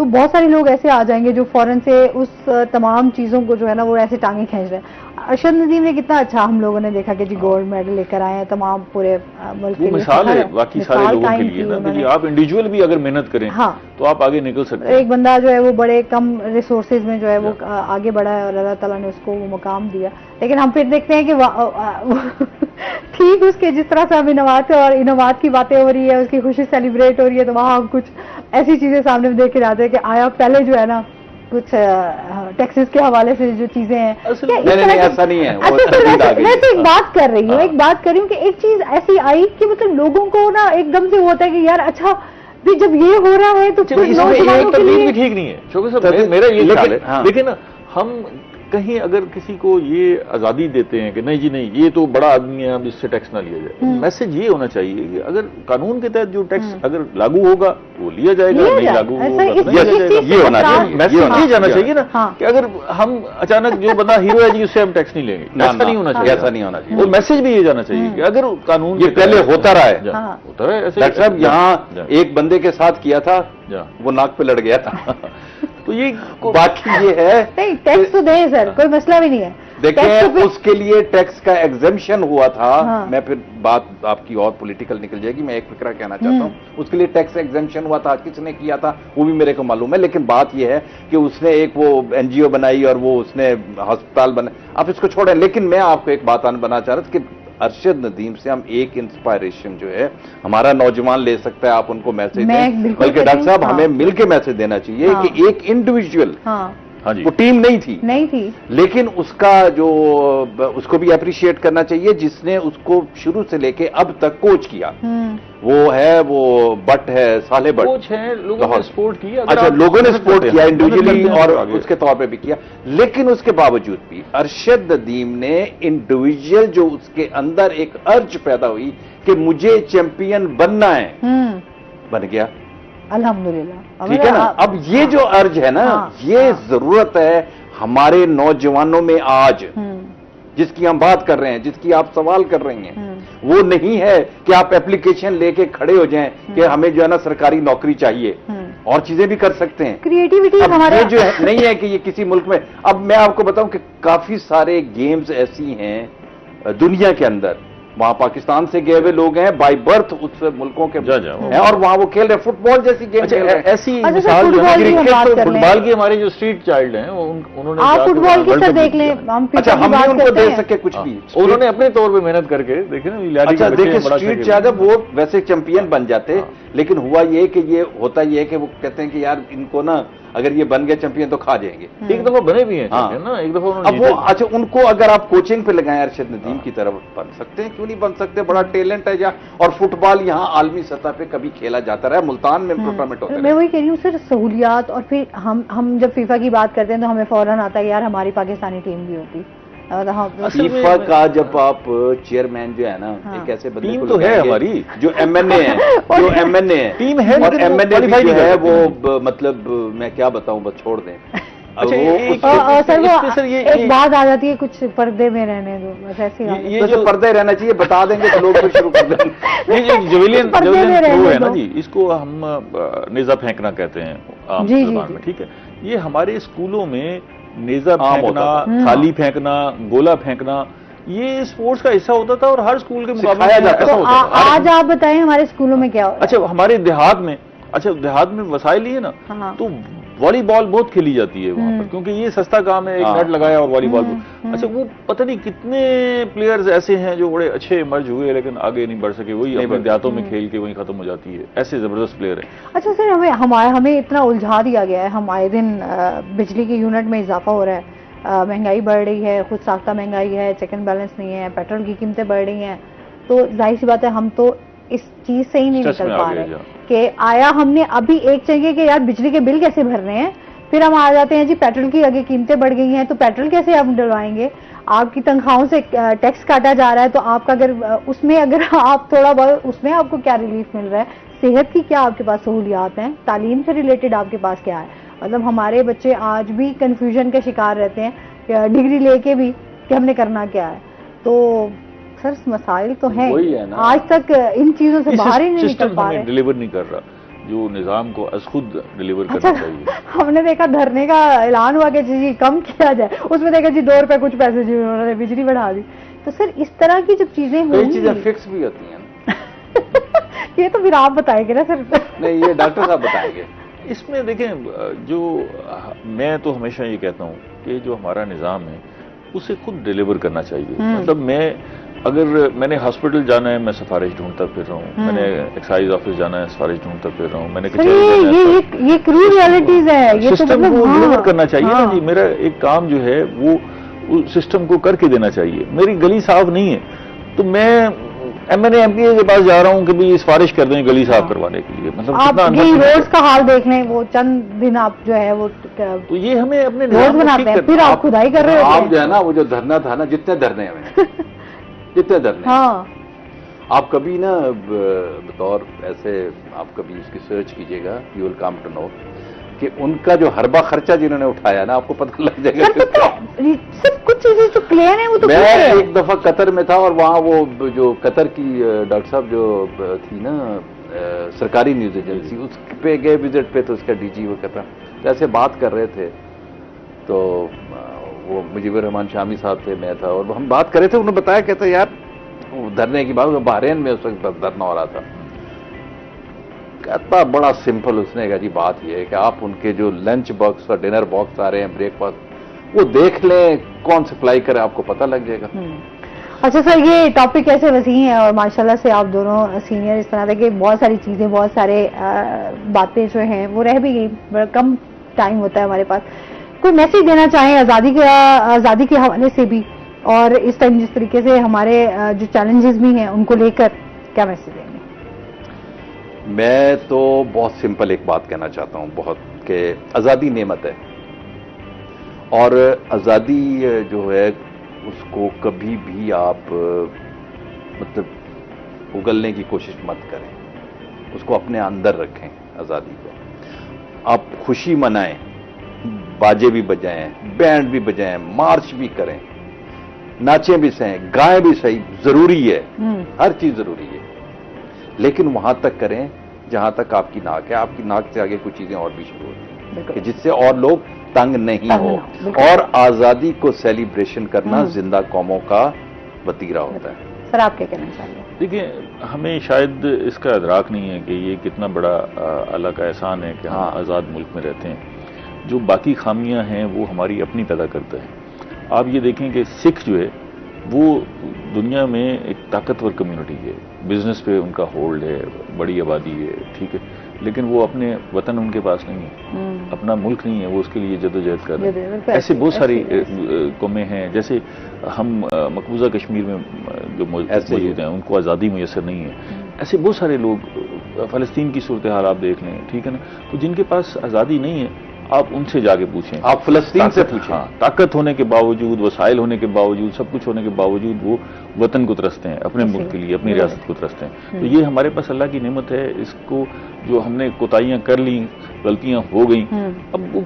تو بہت سارے لوگ ایسے آ جائیں گے جو فوراً سے اس تمام چیزوں کو جو ہے نا وہ ایسے ٹانگیں کھینچ رہے ہیں. ارشد ندیم نے کتنا اچھا ہم لوگوں نے دیکھا کہ جی گولڈ میڈل لے کر آئے ہیں تمام پورے ملک کے لیے. وہ مثال ہے باقی سارے لوگوں کے لیے نا کہ جی آپ انڈیویجول بھی اگر محنت کریں تو آپ آگے نکل سکتے ہیں. ایک بندہ جو ہے وہ بڑے کم ریسورسز میں جو ہے وہ آگے بڑھا ہے اور اللہ تعالیٰ نے اس کو وہ مقام دیا. لیکن ہم پھر دیکھتے ہیں کہ ٹھیک اس کے جس طرح سے اب انعامات کی باتیں ہو رہی ہے, اس کی خوشی سیلیبریٹ ہو رہی ہے, تو وہاں ہم کچھ ایسی چیزیں سامنے دیکھ کے آتے ہیں کہ آیا پہلے جو ہے نا کچھ ٹیکسز کے حوالے سے جو چیزیں ہیں ایسا نہیں ہے. میں تو ایک بات کر رہی ہوں کہ ایک چیز ایسی آئی کہ مطلب لوگوں کو نا ایک دم سے ہوتا ہے کہ یار اچھا بھی جب یہ ہو رہا ہے تو ترتیب بھی ٹھیک نہیں ہے. شوکت صاحب میرا یہ خیال ہے لیکن ہم کہیں اگر کسی کو یہ آزادی دیتے ہیں کہ نہیں جی نہیں یہ تو بڑا آدمی ہے اب اس سے ٹیکس نہ لیا جائے, میسج یہ ہونا چاہیے کہ اگر قانون کے تحت جو ٹیکس اگر لاگو ہوگا وہ لیا جائے گا, نہیں لاگو ہوگا یہ ہونا چاہیے. میسج یہ جانا چاہیے نا کہ اگر ہم اچانک جو بندہ ہیرو ہے جی اس سے ہم ٹیکس نہیں لیں گے, ایسا نہیں ہونا چاہیے. ایسا نہیں ہونا چاہیے. اور میسج بھی یہ جانا چاہیے کہ اگر قانون یہ پہلے ہوتا رہا ہے. ڈاکٹر صاحب یہاں ایک بندے کے ساتھ کیا تھا وہ ناک پہ لڑ گیا تھا. تو یہ باقی یہ ہے نہیں ٹیکس تو دیں سر, کوئی مسئلہ بھی نہیں ہے. دیکھیں اس کے لیے ٹیکس کا ایگزمپشن ہوا تھا. میں پھر بات آپ کی اور پولیٹیکل نکل جائے گی, میں ایک فکرہ کہنا چاہتا ہوں. اس کے لیے ٹیکس ایگزمپشن ہوا تھا, کس نے کیا تھا وہ بھی میرے کو معلوم ہے. لیکن بات یہ ہے کہ اس نے ایک وہ این جی او بنائی اور وہ اس نے ہسپتال بنائے. آپ اس کو چھوڑیں, لیکن میں آپ کو ایک بات بنا چاہ رہا تھا کہ ارشد ندیم سے ہم ایک انسپائریشن جو ہے ہمارا نوجوان لے سکتا ہے. آپ ان کو میسج دیں, بلکہ ڈاکٹر صاحب ہمیں مل کے میسج دینا چاہیے کہ ایک انڈیویجول وہ ٹیم نہیں تھی لیکن اس کا جو اس کو بھی اپریشیٹ کرنا چاہیے جس نے اس کو شروع سے لے کے اب تک کوچ کیا. وہ ہے وہ بٹ ہے صالح بٹ, کوچ ہے, لوگوں نے سپورٹ کیا. اچھا لوگوں نے سپورٹ کیا انڈیویجولی اور اس کے طور پہ بھی کیا. لیکن اس کے باوجود بھی ارشد ندیم نے انڈیویجول جو اس کے اندر ایک ارج پیدا ہوئی کہ مجھے چیمپئن بننا ہے, بن گیا الحمدللہ. ٹھیک ہے نا. اب یہ جو ارج ہے نا یہ ضرورت ہے ہمارے نوجوانوں میں آج, جس کی ہم بات کر رہے ہیں, جس کی آپ سوال کر رہی ہیں. وہ نہیں ہے کہ آپ اپلیکیشن لے کے کھڑے ہو جائیں کہ ہمیں جو ہے نا سرکاری نوکری چاہیے, اور چیزیں بھی کر سکتے ہیں. کریٹیوٹی ہمارے جو ہے نہیں ہے کہ یہ کسی ملک میں. اب میں آپ کو بتاؤں کہ کافی سارے گیمز ایسی ہیں دنیا کے اندر, وہاں پاکستان سے گئے ہوئے لوگ ہیں بائی برتھ اس ملکوں کے ہیں اور وہاں وہ کھیل رہے فٹ بال جیسی گیم کھیل رہے ہیں. ایسی مثال فٹ بال کے ہمارے جو اسٹریٹ چائلڈ ہیں انہوں نے آپ فٹ بال کی سر دیکھ لیں. اچھا ہم بھی ان کو دے سکے کچھ بھی, انہوں نے اپنے طور پہ محنت کر کے دیکھیں نا. اچھا دیکھیں اسٹریٹ چائلڈ وہ ویسے چیمپئن بن جاتے, لیکن ہوا یہ کہ یہ ہوتا یہ کہ وہ کہتے ہیں کہ یار ان کو نا اگر یہ بن گئے چیمپئن تو کھا جائیں گے. ایک دفعہ بنے بھی ہیں نا, ایک دفعہ. اب وہ اچھا ان کو اگر آپ کوچنگ پہ لگائیں ارشد ندیم کی طرف بن سکتے ہیں, کیوں نہیں بن سکتے. بڑا ٹیلنٹ ہے جا, اور فٹ بال یہاں عالمی سطح پہ کبھی کھیلا جاتا رہا, ملتان میں ٹورنامنٹ ہوتا ہے. میں وہی کہہ رہی ہوں سر, سہولیات. اور پھر ہم جب فیفا کی بات کرتے ہیں تو ہمیں فوراً آتا ہے یار ہماری پاکستانی ٹیم بھی ہوتی. فیفا کا جب آپ چیئرمین جو ہے نا ایک ایسے بندے ٹیم تو ہے ہماری جو ایم این اے ہے, جو ایم این اے ہے ٹیم ہے, اور ایم این اے جو ہے وہ مطلب میں کیا بتاؤں, بس چھوڑ دیں. سر ایک بات آ جاتی ہے کچھ پردے میں رہنے دو, بس ایسی یہ جو پردے رہنا چاہیے بتا دیں گے تو لوگ پھر شروع کر دیں گے. یہ جویلین تھرو ہے نا جی, اس کو ہم نیزہ پھینکنا کہتے ہیں عام زبان میں, ٹھیک ہے. یہ ہمارے اسکولوں میں نیزہ پھینکنا, تھالی پھینکنا, گولا پھینکنا, یہ اسپورٹس کا حصہ ہوتا تھا اور ہر اسکول کے مقابلے. آج آپ بتائیں ہمارے اسکولوں میں کیا ہوتا ہے. اچھا ہمارے دیہات میں وسائل ہی ہے نا, تو والی بال بہت کھیلی جاتی ہے وہاں پر, کیونکہ یہ سستا کام ہے, ایک نیٹ لگایا اور والی بال. اچھا وہ پتہ نہیں کتنے پلیئرز ایسے ہیں جو بڑے اچھے مرج ہوئے لیکن آگے نہیں بڑھ سکے, وہی اپنے دیہاتوں میں کھیل کے وہیں ختم ہو جاتی ہے. ایسے زبردست پلیئر ہیں. اچھا سر ہمیں اتنا الجھا دیا گیا ہے, ہم آئے دن بجلی کے یونٹ میں اضافہ ہو رہا ہے, مہنگائی بڑھ رہی ہے, خود ساختہ مہنگائی ہے, چیک اینڈ بیلنس نہیں ہے, پیٹرول کی قیمتیں بڑھ رہی ہیں. تو ظاہر سی بات ہے ہم تو اس چیز سے ہی نہیں نکل پا رہے کہ آیا ہم نے ابھی ایک چاہیے کہ یار بجلی کے بل کیسے بھر رہے ہیں, پھر ہم آ جاتے ہیں جی پیٹرول کی آگے قیمتیں بڑھ گئی ہیں تو پیٹرول کیسے ہم ڈلوائیں گے. آپ کی تنخواہوں سے ٹیکس کاٹا جا رہا ہے تو آپ کا اگر آپ تھوڑا بہت اس میں آپ کو کیا ریلیف مل رہا ہے, صحت کی کیا آپ کے پاس سہولیات ہیں, تعلیم سے ریلیٹڈ آپ کے پاس کیا ہے. مطلب ہمارے بچے آج بھی کنفیوژن کے شکار رہتے ہیں ڈگری لے کے بھی کہ ہم نے کرنا کیا ہے. تو سر مسائل تو ہیں, آج تک ان چیزوں سے باہر ہی نہیں نکل پا رہے. ڈلیور نہیں کر رہا. جو نظام کو از خود ڈلیور کرنا چاہیے. ہم نے دیکھا دھرنے کا اعلان ہوا کہ جی کم کیا جائے, اس میں دیکھا جی 2 روپے کچھ پیسے جی انہوں نے بجلی بڑھا دی. تو سر اس طرح کی جب چیزیں کئی ہوں چیزیں فکس بھی ہوتی ہیں نا. یہ تو پھر آپ بتائیں گے نا سر. نہیں, یہ ڈاکٹر صاحب بتائیں گے. اس میں دیکھیں, جو میں تو ہمیشہ یہ کہتا ہوں کہ جو ہمارا نظام ہے اسے خود ڈلیور کرنا چاہیے. مطلب اگر میں نے ہاسپٹل جانا ہے میں سفارش ڈھونڈتا پھر رہا ہوں, میں نے ایکسائز آفس جانا ہے سفارش ڈھونڈتا پھر رہا ہوں, میں نے یہ کرو ریالٹیز ہے, یہ سسٹم کو ڈلیور کرنا چاہیے نا جی. میرا ایک کام جو ہے وہ سسٹم کو کر کے دینا چاہیے. میری گلی صاف نہیں ہے تو میں ایم پی اے کے پاس جا رہا ہوں کہ بھائی سفارش کر دیں گلی صاف کروانے کے لیے. مطلب آپ روڈز کا حال دیکھ لیں, وہ چند دن آپ جو ہے وہ تو یہ ہمیں اپنے روڈ بناتے ہیں, پھر آپ کھدائی کر رہے آپ جو ہے نا وہ جو دھرنا تھا نا, جتنے دھرنے ہوئے جتنے دھرنے, ہاں آپ کبھی نا بطور ایسے آپ کبھی اس کی سرچ کیجئے گا, you will come to know کہ ان کا جو حربہ خرچہ جنہوں نے اٹھایا نا, آپ کو پتہ لگ جائے گا. سب کچھ چیزیں جو کلیر ہیں وہ تو میں ایک دفعہ قطر میں تھا اور وہاں وہ جو قطر کی ڈاکٹر صاحب جو تھی نا سرکاری نیوز ایجنسی, اس پہ گئے وزٹ پہ, تو اس کا ڈی جی وہ قطر جیسے بات کر رہے تھے تو وہ مجیب الرحمان شامی صاحب تھے, میں تھا, اور ہم بات کر رہے تھے. انہوں نے بتایا کہتا یار دھرنے کی بات, بحرین میں اس وقت دھرنا ہو رہا تھا. کہتا بڑا سمپل, اس نے کہا جی بات یہ ہے کہ آپ ان کے جو لنچ باکس اور ڈنر باکس آ رہے ہیں, بریک فاسٹ, وہ دیکھ لیں کون سپلائی کرے, آپ کو پتہ لگ جائے گا. اچھا سر, یہ ٹاپک ایسے وسیع ہے اور ماشاءاللہ سے آپ دونوں سینئر اس طرح کہ بہت ساری چیزیں, بہت سارے باتیں جو ہیں وہ رہ بھی گئی, بڑا کم ٹائم ہوتا ہے ہمارے پاس. کوئی میسج دینا چاہیں آزادی کے حوالے سے بھی, اور اس ٹائم جس طریقے سے ہمارے جو چیلنجز بھی ہیں ان کو لے کر کیا میسج دیں گے؟ میں تو بہت سمپل ایک بات کہنا چاہتا ہوں بہت, کہ آزادی نعمت ہے, اور آزادی جو ہے اس کو کبھی بھی آپ مطلب اگلنے کی کوشش مت کریں, اس کو اپنے اندر رکھیں. آزادی کو آپ خوشی منائیں, باجے بھی بجائیں, بینڈ بھی بجائیں, مارچ بھی کریں, ناچیں بھی سہیں, گائیں بھی صحیح, ضروری ہے, ہر چیز ضروری ہے, لیکن وہاں تک کریں جہاں تک آپ کی ناک ہے. آپ کی ناک سے آگے کچھ چیزیں اور بھی شروع ہوتی ہیں کہ جس سے اور لوگ تنگ نہیں ہو. اور آزادی کو سیلیبریشن کرنا زندہ قوموں کا وتیرہ ہوتا ہے. سر آپ کیا کہنا چاہیں گے؟ دیکھیں, ہمیں شاید اس کا ادراک نہیں ہے کہ یہ کتنا بڑا اللہ کا احسان ہے کہ ہم آزاد ملک میں رہتے ہیں. جو باقی خامیاں ہیں وہ ہماری اپنی پیدا کرتا ہے. آپ یہ دیکھیں کہ سکھ جو ہے وہ دنیا میں ایک طاقتور کمیونٹی ہے, بزنس پہ ان کا ہولڈ ہے, بڑی آبادی ہے, ٹھیک ہے, لیکن وہ اپنے وطن ان کے پاس نہیں ہے, اپنا ملک نہیں ہے, وہ اس کے لیے جدوجہد کر رہے ہیں. ایسے بہت ساری قومیں ہیں, جیسے ہم مقبوضہ کشمیر میں جو موجود ہیں ان کو آزادی میسر نہیں ہے. ایسے بہت سارے لوگ, فلسطین کی صورتحال آپ دیکھ لیں, ٹھیک ہے نا, تو جن کے پاس آزادی نہیں ہے آپ ان سے جا کے پوچھیں, آپ فلسطین سے پوچھیں. طاقت ہونے کے باوجود, وسائل ہونے کے باوجود, سب کچھ ہونے کے باوجود وہ وطن کو ترستے ہیں, اپنے ملک کے لیے, اپنی ریاست کو ترستے ہیں. تو یہ ہمارے پاس اللہ کی نعمت ہے. اس کو جو ہم نے کوتاہیاں کر لیں, غلطیاں ہو گئیں, اب وہ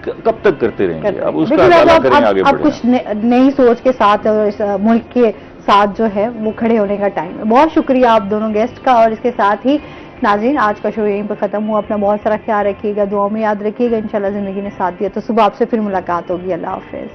کب تک کرتے رہیں گے؟ اب اس کا اضافہ کریں, آگے بڑھیں. اب کچھ نئی سوچ کے ساتھ اور اس ملک کے ساتھ جو ہے وہ کھڑے ہونے کا ٹائم ہے. بہت شکریہ آپ دونوں گیسٹ کا. اور اس کے ساتھ ہی ناظرین, آج کا شو یہیں پہ ختم ہوا. اپنا بہت سارا خیال رکھیے گا, دعاؤں میں یاد رکھیے گا. انشاءاللہ زندگی نے ساتھ دیا تو صبح آپ سے پھر ملاقات ہوگی. اللہ حافظ.